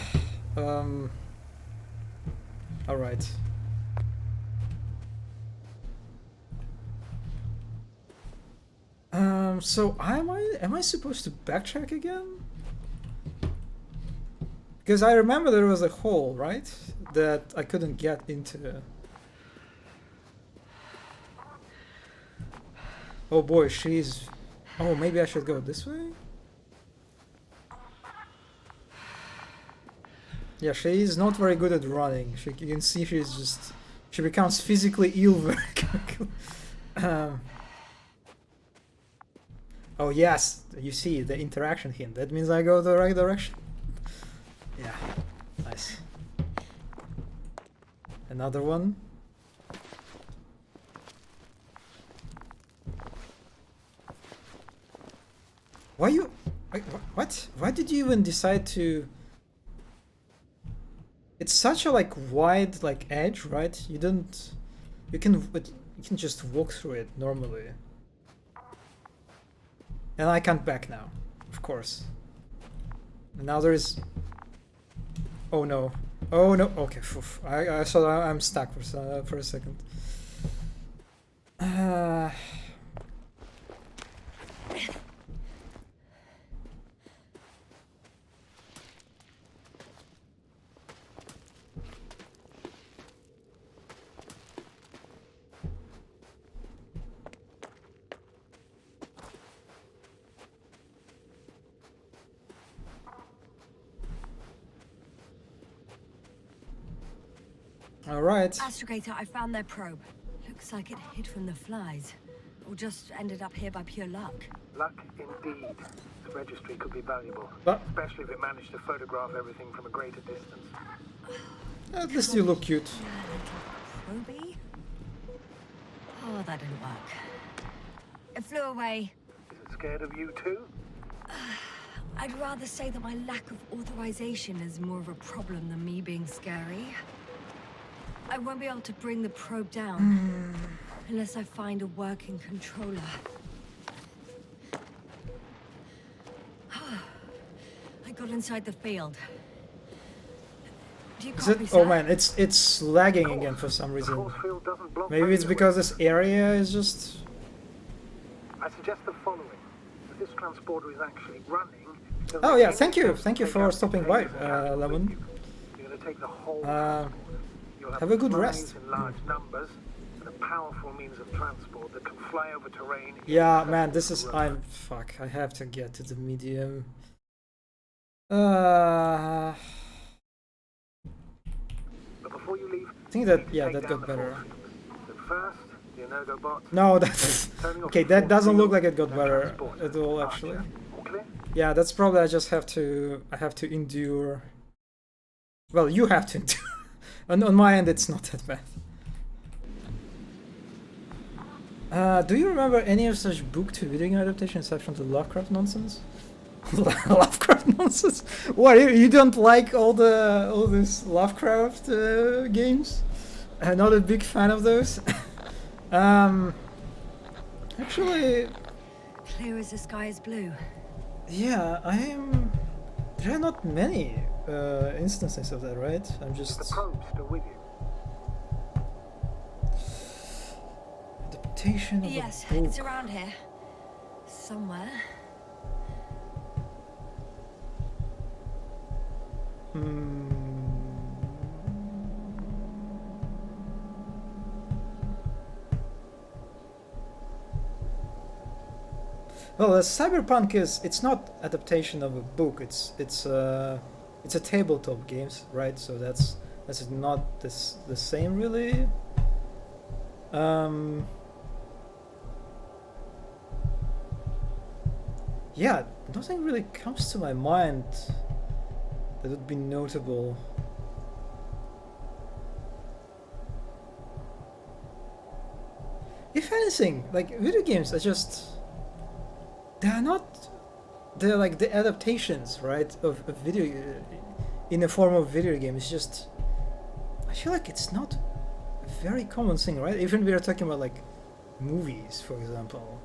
right. So am I supposed to backtrack again? Because I remember there was a hole, right? That I couldn't get into. Oh boy, she's. Oh, maybe I should go this way? Yeah, she's not very good at running. You can see she becomes physically ill very quickly. Oh yes, you see the interaction hint. That means I go the right direction. Yeah, nice. Another one. What? Why did you even decide to? It's such a like wide like edge, right? You can just walk through it normally. And I can't back now, of course. And now there is. Oh no! Oh no! Okay, I thought I'm stuck for a second. All right. Astrogator, I found their probe. Looks like it hid from the flies, or just ended up here by pure luck. Luck indeed. The registry could be valuable, But especially if it managed to photograph everything from a greater distance. at least you look cute. Ruby? Oh, that didn't work. It flew away. Is it scared of you too? I'd rather say that my lack of authorization is more of a problem than me being scary. I won't be able to bring the probe down unless I find a working controller. I got inside the field. Do you Is copy, it? sir? Oh man, it's lagging again for some The reason. force field doesn't block Maybe it's radio because waves. this area is just. I suggest the following. If this transporter is actually running... there's Oh yeah, any thank you chance to for take out stopping by, containers and carry them with Lemon. you. You're going to take the whole Uh, transporter. You'll have a good supplies rest. in large numbers and a powerful means of transport that can fly over terrain. Yeah, in man, this is. road. I'm. Fuck, I have to get to the medium. But before you leave, I think you that. need to Yeah, take that down got the better. force fields. But first, the Energo bot. No, that's. Turning off Okay, the that force doesn't look field, like it got then better transport. at all, Archer. actually. All clear? Yeah, that's probably I just have to. I have to endure. Well, you have to endure. On my end, it's not that bad. Do you remember any of such book to video game adaptations aside from the Lovecraft nonsense? Lovecraft nonsense? What, you don't like all these Lovecraft games? Not a big fan of those. Actually, Clear as the sky is blue. yeah, I am. There are not many instances of that, right? I'm Is the just probe still with you? adaptation of Yes, a book. it's around here. Somewhere. Well, Cyberpunk it's not adaptation of a book. It's a tabletop games, right? So that's not the same really. Yeah, nothing really comes to my mind that would be notable. If anything, like video games are just they're like the adaptations, right, of video in the form of video game. It's just I feel like it's not a very common thing, right? Even we are talking about like movies, for example,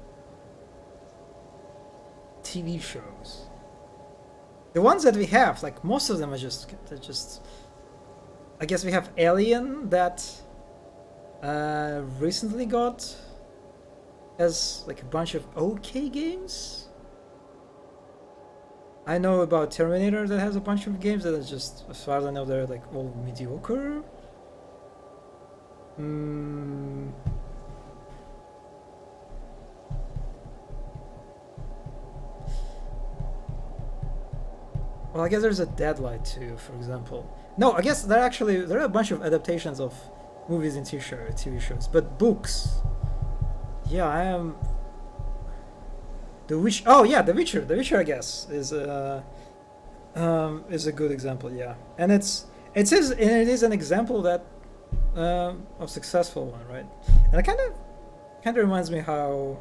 TV shows. The ones that we have, like most of them are just I guess we have Alien that recently got as like a bunch of okay games. I know about Terminator that has a bunch of games that are just, as far as I know, they're like all mediocre. Well, I guess there's a Deadlight too, for example. No, I guess there are a bunch of adaptations of movies and TV shows, but books. Yeah, I am. The Witch. Oh yeah, The Witcher. The Witcher, I guess, is a good example. Yeah, and it is an example that of successful one, right? And it kind of reminds me how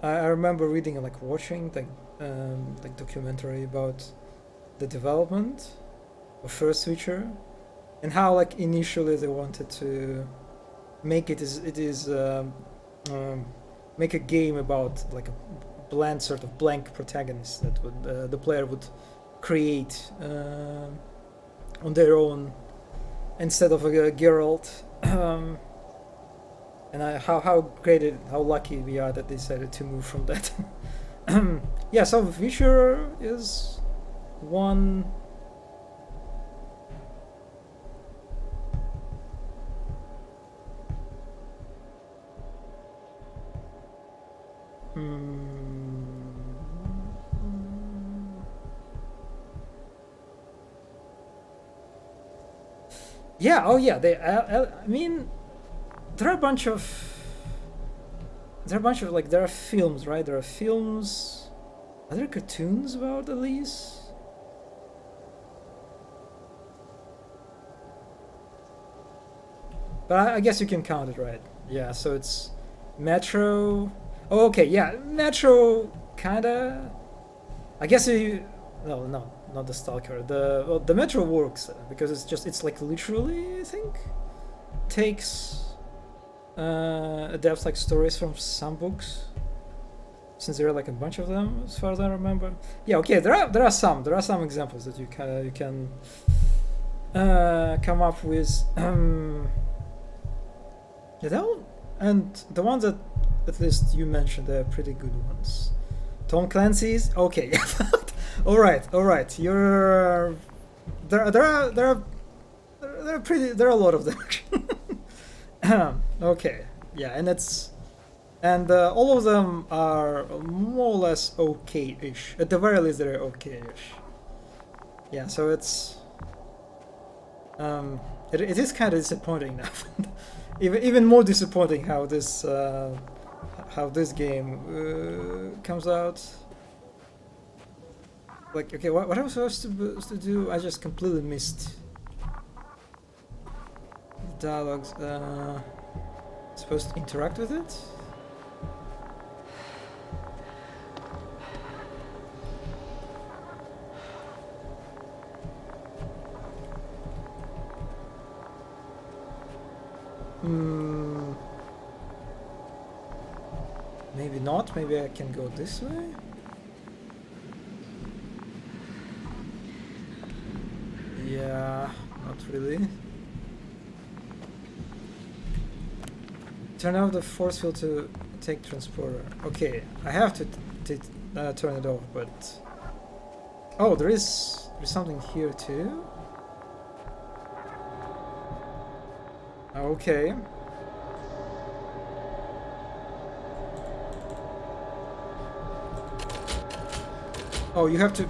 I remember reading and like watching like documentary about the development of first Witcher and how like initially they wanted to make make a game about like a blank protagonist that would the player would create on their own instead of a Geralt. And how lucky we are that they decided to move from that. Yeah, so Witcher is one. Yeah. Oh, yeah. I mean, there are a bunch of like there are films, right? There are films. Are there cartoons about Elise? But I guess you can count it, right? Yeah, so it's Metro. Oh, okay, yeah, Metro kinda. I guess you. No, not the Stalker. The Metro works because it's like literally, I think, takes adapts like stories from some books. Since there are like a bunch of them, as far as I remember. Yeah, okay, there are some examples that you can come up with. Yeah, and the ones that at least you mentioned, they're pretty good ones. Tom Clancy's, okay. all right. You're there are a lot of them. Okay, yeah, and all of them are more or less okay-ish. At the very least, they're okay-ish. Yeah, so it is kind of disappointing now. even more disappointing how this game comes out. Like, okay, what I was supposed to do, I just completely missed the dialogues. Supposed to interact with it? Maybe not. Maybe I can go this way. Yeah, not really. Turn off the force field to take transporter. Okay, I have to turn it off, but oh, there's something here too. Okay. Oh, you have to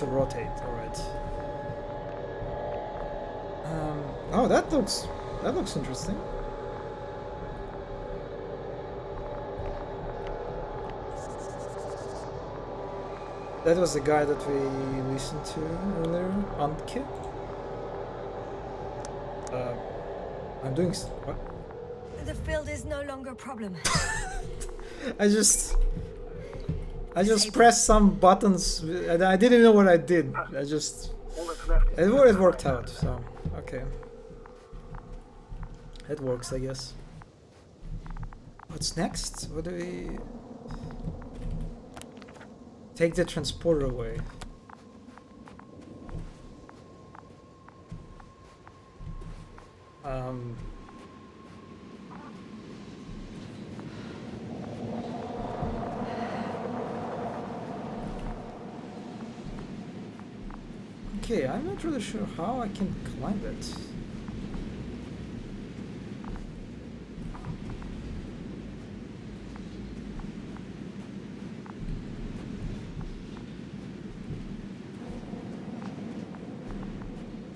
rotate. All right. Oh, that looks interesting. That was the guy that we listened to earlier, Anke. I'm doing what? The field is no longer a problem. I just pressed some buttons and I didn't know what I did. All that's left is It worked out, so okay. It works, I guess. What's next? What do we... Take the transporter away. Okay, I'm not really sure how I can climb it.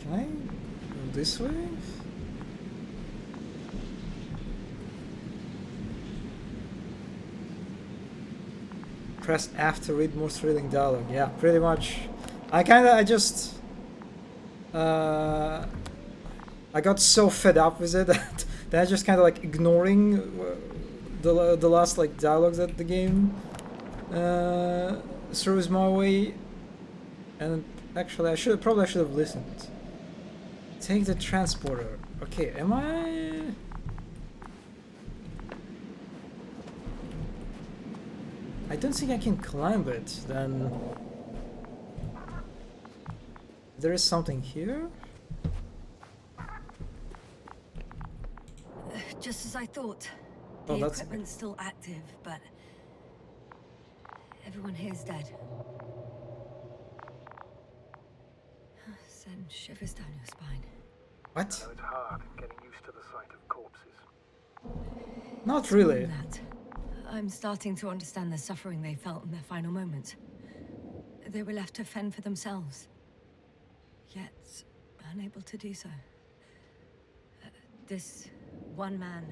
Can I go this way? Press F to read more thrilling dialogue. Yeah, pretty much. I got so fed up with it that I just kind of like ignoring the last like dialogues that the game throws my way. And actually, I should have listened. Take the transporter. Okay, am I? I don't think I can climb it. Then there is something here. Just as I thought. Oh, The that's- equipment's still active, but everyone here's dead. Send shivers down your spine. What? I know it's hard getting used to the sight of corpses. Not really. That. I'm starting to understand the suffering they felt in their final moments. They were left to fend for themselves, yet unable to do so. This One man.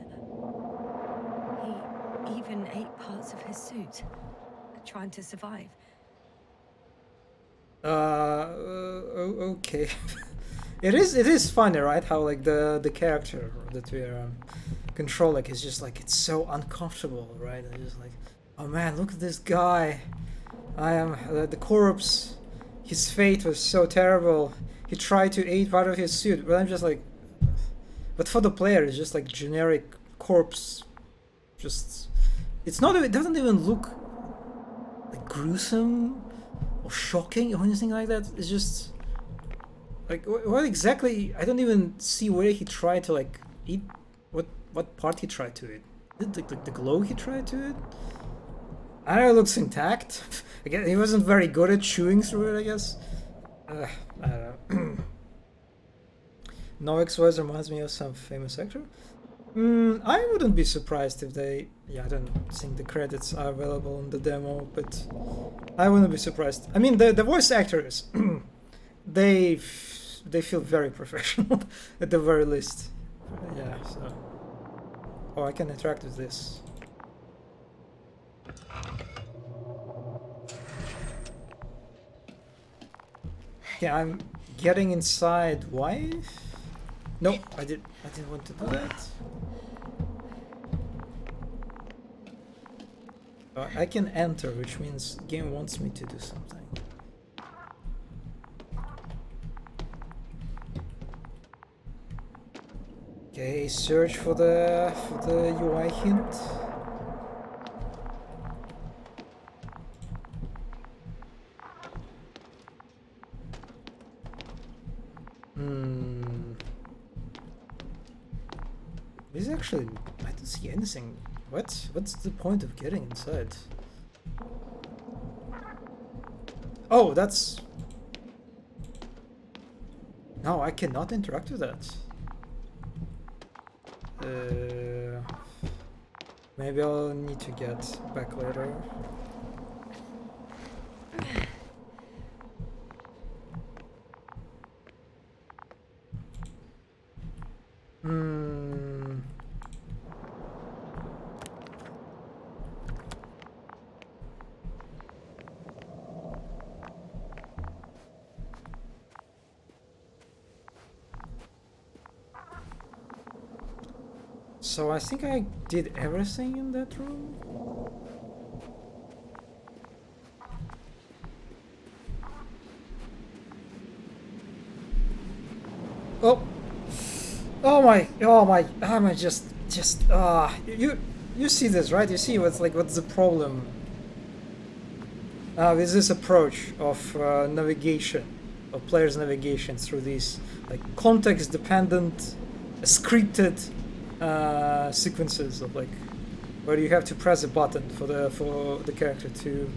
He even ate parts of his suit, trying to survive. Okay. It is funny, right? How like the character that we're control, like, is just like, it's so uncomfortable, right? And just like, oh man, look at this guy. I am the corpse. His fate was so terrible. He tried to eat part of his suit, but I'm just like, but for the player, it's just like generic corpse. Just, it's not. It doesn't even look like gruesome or shocking or anything like that. It's just like, what exactly? I don't even see where he tried to like eat. What part he tried to eat? The glow he tried to eat? I know it looks intact. Again, he wasn't very good at chewing through it, I guess. I don't know. Novik's voice reminds me of some famous actor. I wouldn't be surprised if they... Yeah, I don't think the credits are available in the demo, but I wouldn't be surprised. I mean, the voice actors, they feel very professional, at the very least. Yeah, so... Oh, I can interact with this. Yeah, I'm getting inside. Why? No, I didn't want to do that. I can enter, which means the game wants me to do something. Okay, search for the UI hint. This is actually, I don't see anything. What's the point of getting inside? Oh, that's... No, I cannot interact with that. Maybe I'll need to get back later. So I think I did everything in that room. Oh my, I'm just you see this, right? You see what's the problem with this approach of navigation, of players' navigation through these like context-dependent, scripted sequences of like where you have to press a button for the character to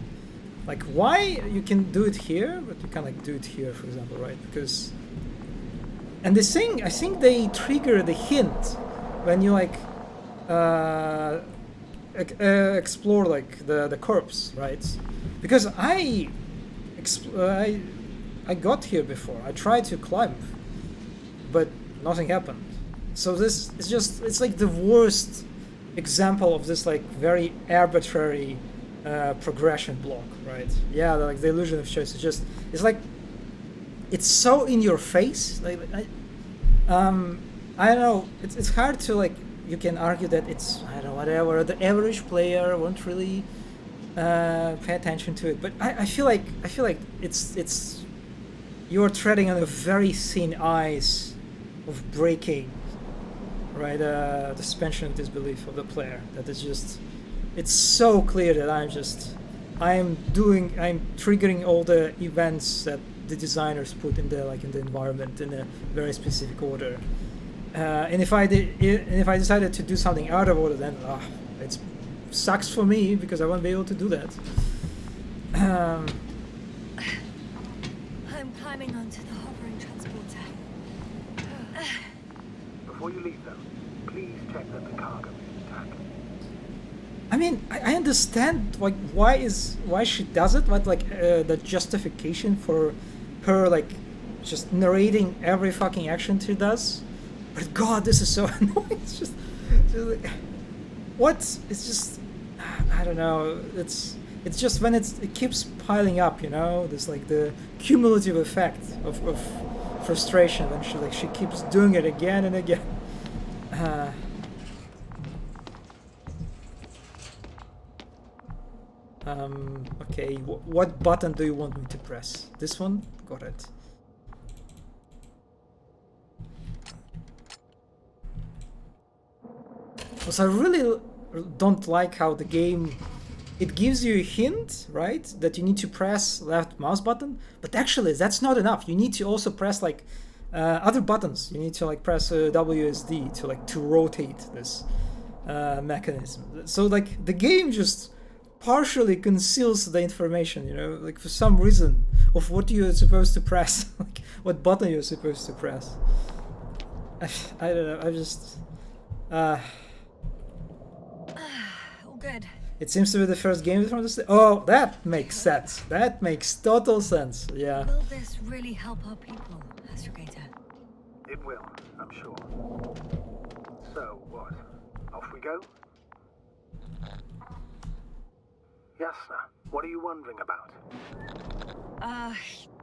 like, why you can do it here but you can't like do it here, for example, right? Because, and this thing, I think they trigger the hint when you like explore like the corpse, right? Because I got here before. I tried to climb, but nothing happened. So this is just, it's like the worst example of this like very arbitrary progression block, right? Yeah, like the illusion of choice is just, it's like, it's so in your face. Like I don't know, it's hard to like, you can argue that it's, I don't know, whatever, the average player won't really pay attention to it, but I feel like it's you're treading on a very thin ice of breaking, right, the suspension of disbelief of the player. That is just, it's so clear that I'm triggering all the events that the designers put in the environment in a very specific order. And if I decided to do something out of order, then it sucks for me because I won't be able to do that. I'm climbing onto the hovering transporter. Before you leave, though, please check that the cargo is intact. I mean, I understand like why she does it, but like the justification for her like just narrating every fucking action she does. But God, this is so annoying. It's just like, what? It's just, I don't know. It's just when it keeps piling up, you know. There's like the cumulative effect of frustration when she keeps doing it again and again. Okay, what button do you want me to press? This one? Got it. Also, I really don't like how the game, it gives you a hint, right, that you need to press left mouse button, but actually that's not enough. You need to also press like other buttons. You need to like press WSD to rotate this mechanism. So like the game just partially conceals the information, you know, like for some reason of what you're supposed to press, like what button you're supposed to press. I don't know. I just. All good. It seems to be the first game from the. Oh, that makes sense. That makes total sense. Yeah. Will this really help our people, Astrogator? It will, I'm sure. So, what? Off we go? Yasna, what are you wondering about?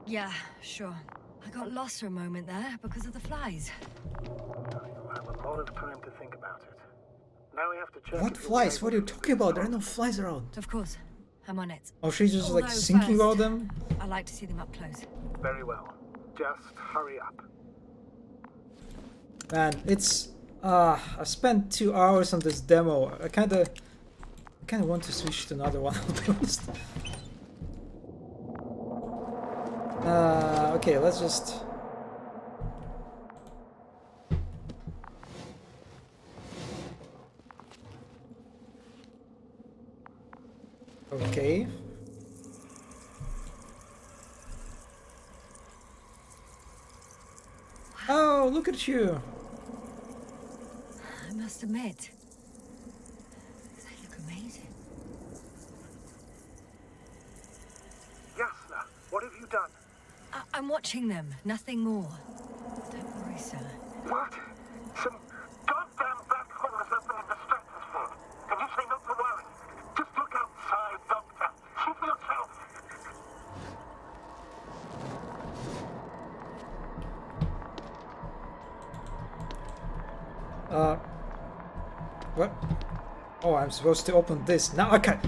Yeah, sure. I got lost for a moment there because of the flies. You'll have a lot of time to think about it. Now we have to check. What flies? What are you talking about? There are no flies around. Of course, I'm on it. Oh, she's just like Although thinking about first, them? I like to see them up close. Very well. Just hurry up. Man, it's I spent 2 hours on this demo. I kinda want to switch to another one, I'll be honest. Okay, let's just. Okay. Oh, look at you. I must admit, they look amazing. Yasna, what have you done? I'm watching them, nothing more. Don't worry, sir. What? Some goddamn black holes have been in the stratosphere. And you say not to worry. Just look outside, Doctor. See for yourself. What? Oh, I'm supposed to open this. Now I can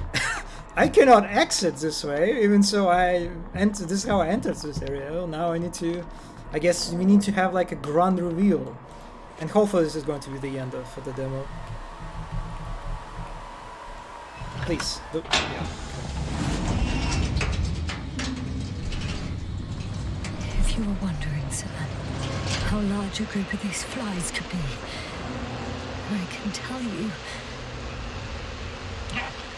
I cannot exit this way, even so I enter. This is how I entered this area. Well, now I need to. I guess we need to have like a grand reveal. And hopefully this is going to be the end of the demo. Please. Yeah. If you were wondering, sir, how large a group of these flies could be, I can tell you.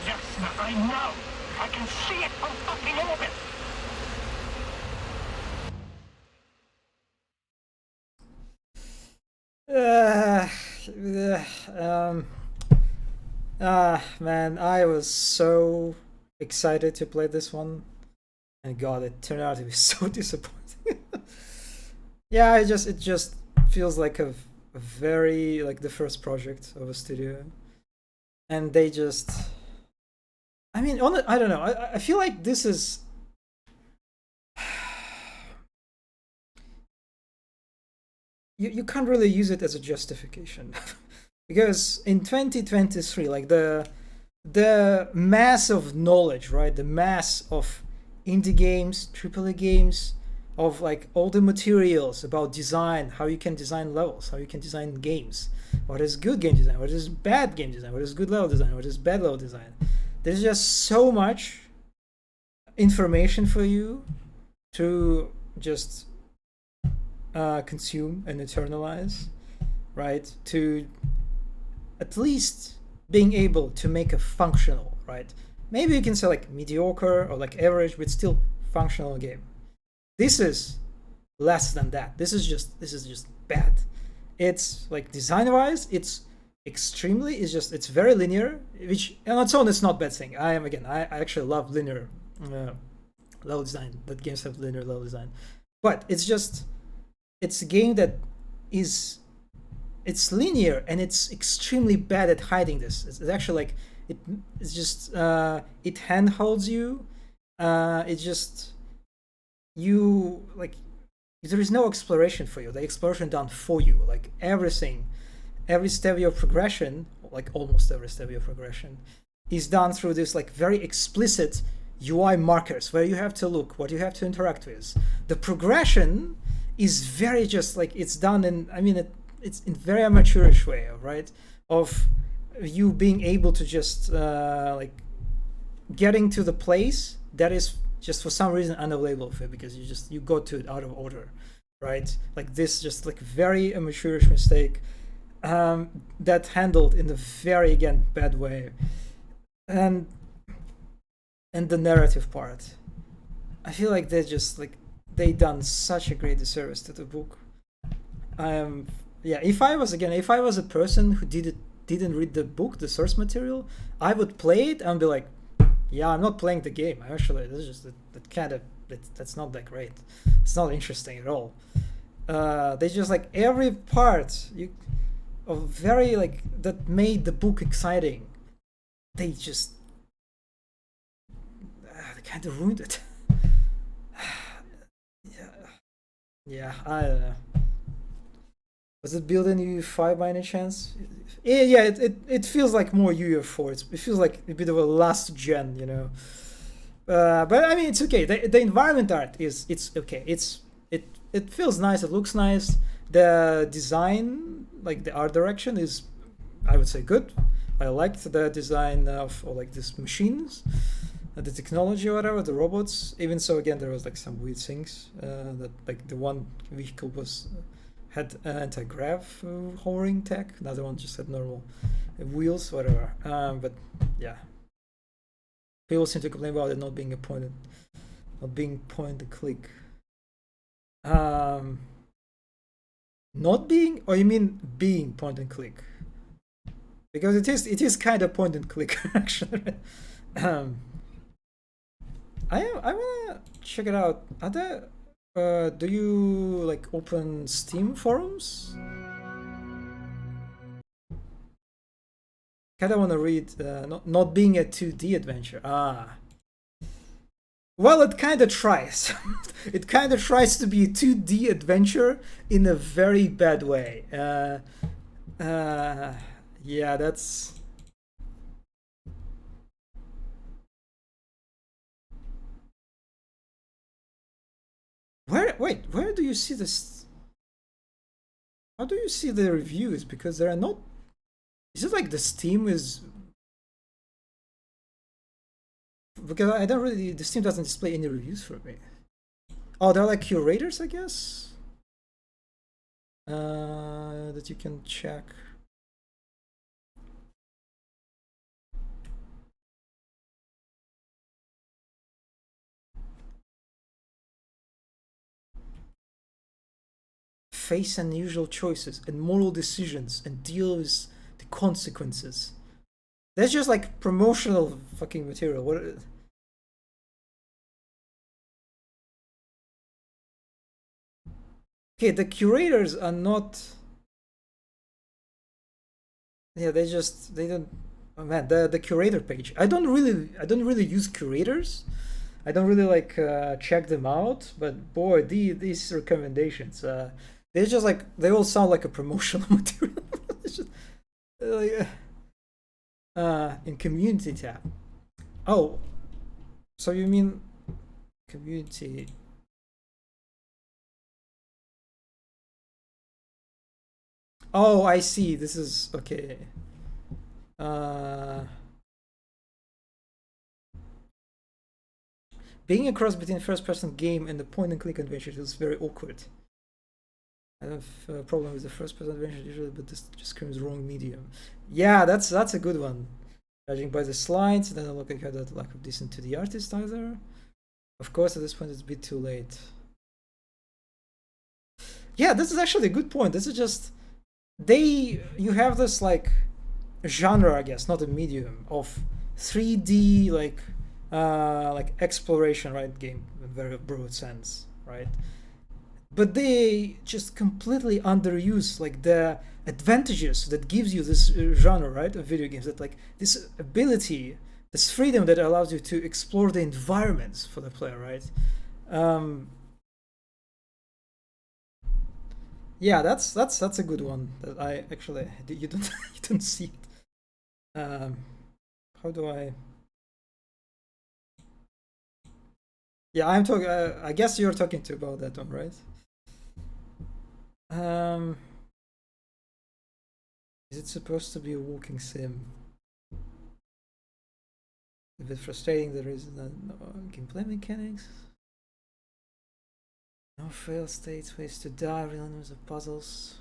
Yes, I know. I can see it from fucking orbit. Man, I was so excited to play this one, and God, it turned out to be so disappointing. Yeah, it just feels like a very like the first project of a studio, and they just. I mean, I don't know. I feel like this is. You can't really use it as a justification. Because in 2023, like the mass of knowledge, right? The mass of indie games, AAA games, of like all the materials about design, how you can design levels, how you can design games, what is good game design, what is bad game design, what is good level design, what is bad level design. There's just so much information for you to just consume and internalize, right? To at least being able to make a functional, right? Maybe you can say like mediocre or like average, but still functional game. This is less than that. This is just bad. It's like design-wise, it's very linear, which on its own is not a bad thing. I actually love linear level design, that games have linear level design. But it's a game that is it's linear and it's extremely bad at hiding this. It's actually like it's just it handholds you. It's just you like there is no exploration for you. The exploration done for you. Like everything, every step of your progression, like almost every step of your progression, is done through this like very explicit UI markers where you have to look, what you have to interact with. The progression is very just like it's done in, I mean, it's in very amateurish way, right? Of you being able to just like getting to the place that is just for some reason unavailable for you because you go to it out of order, right? Like this just like very amateurish mistake that handled in a very, again, bad way. And the narrative part, I feel like they done such a great disservice to the book. Yeah, if I was a person who didn't read the book, the source material, I would play it and be like, yeah, I'm not playing the game. Actually, this is just that's not that great. It's not interesting at all. They just like every part of very like that made the book exciting. They just they kind of ruined it. Yeah, I don't know. Was it built in UEFI by any chance? Yeah, it feels like more UEF4. It feels like a bit of a last gen, you know. But I mean, it's okay. The environment art it's okay. It feels nice. It looks nice. The design, like the art direction, is, I would say, good. I liked the design of like these machines, the technology or whatever, the robots. Even so, again, there was like some weird things that like the one vehicle had anti-grav hovering tech. Another one just had normal wheels, whatever. But yeah, people seem to complain about it not being point and click. Not being, or you mean being point and click? Because it is kind of point and click actually. I wanna check it out. Are there? Do you like open Steam forums? Kinda wanna read not being a 2D adventure. Well, it kinda tries. It kinda tries to be a 2D adventure in a very bad way. Yeah, that's. Where do you see this? How do you see the reviews? Because there are not. Is it like the Steam is? Because I don't really. The Steam doesn't display any reviews for me. Oh, they're like curators, I guess. That you can check. Face unusual choices and moral decisions and deal with the consequences. That's just like promotional fucking material. What? Okay, the curators are not. Yeah, they don't. Oh man, the curator page. I don't really use curators. I don't really like check them out. But boy, these recommendations. They just like they all sound like a promotional material. It's just, like, in community tab. Oh, so you mean community? Oh, I see. This is okay. Being a cross between first-person game and the point-and-click adventure is very awkward. I have a problem with the first-person adventure usually, but this just screams wrong medium. Yeah, that's a good one. Judging by the slides, it doesn't look like I had that lack of decent to the artist either. Of course, at this point, it's a bit too late. Yeah, this is actually a good point. This is just you have this like genre, I guess, not a medium, of 3D like exploration, right? Game in a very broad sense, right? but they just completely underuse like the advantages that gives you this genre, right, of video games. That like this ability, this freedom that allows you to explore the environments for the player, right? Yeah, that's a good one that I actually you don't you don't see it. How do I? Yeah, I'm talking. I guess you're talking to about that one, right? Um, is it supposed to be a walking sim? A bit frustrating. There is no gameplay mechanics. No fail states, ways to die, real numbers of puzzles.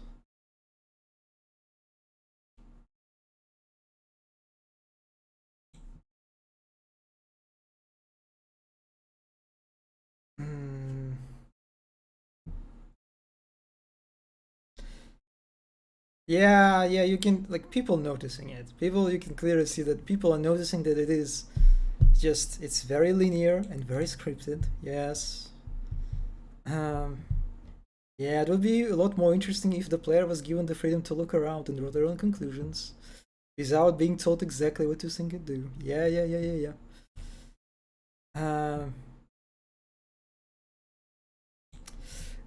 Hmm. Yeah, yeah, you can like people noticing it. People, you can clearly see that people are noticing that it is just it's very linear and very scripted. Yes. Um, yeah, it would be a lot more interesting if the player was given the freedom to look around and draw their own conclusions without being told exactly what to think and do. Yeah, yeah, yeah, yeah, yeah.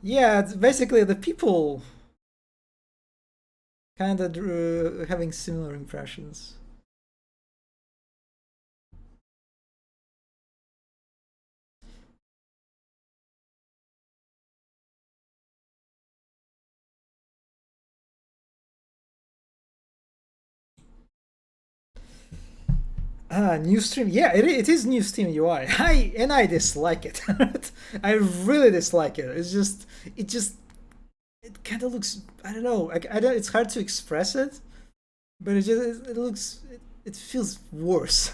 Yeah, it's basically the people kind of having similar impressions. New stream. Yeah, it is new Steam UI. I dislike it. I really dislike it. It just it kind of looks. I don't know. I don't. It's hard to express it, but it looks. It feels worse.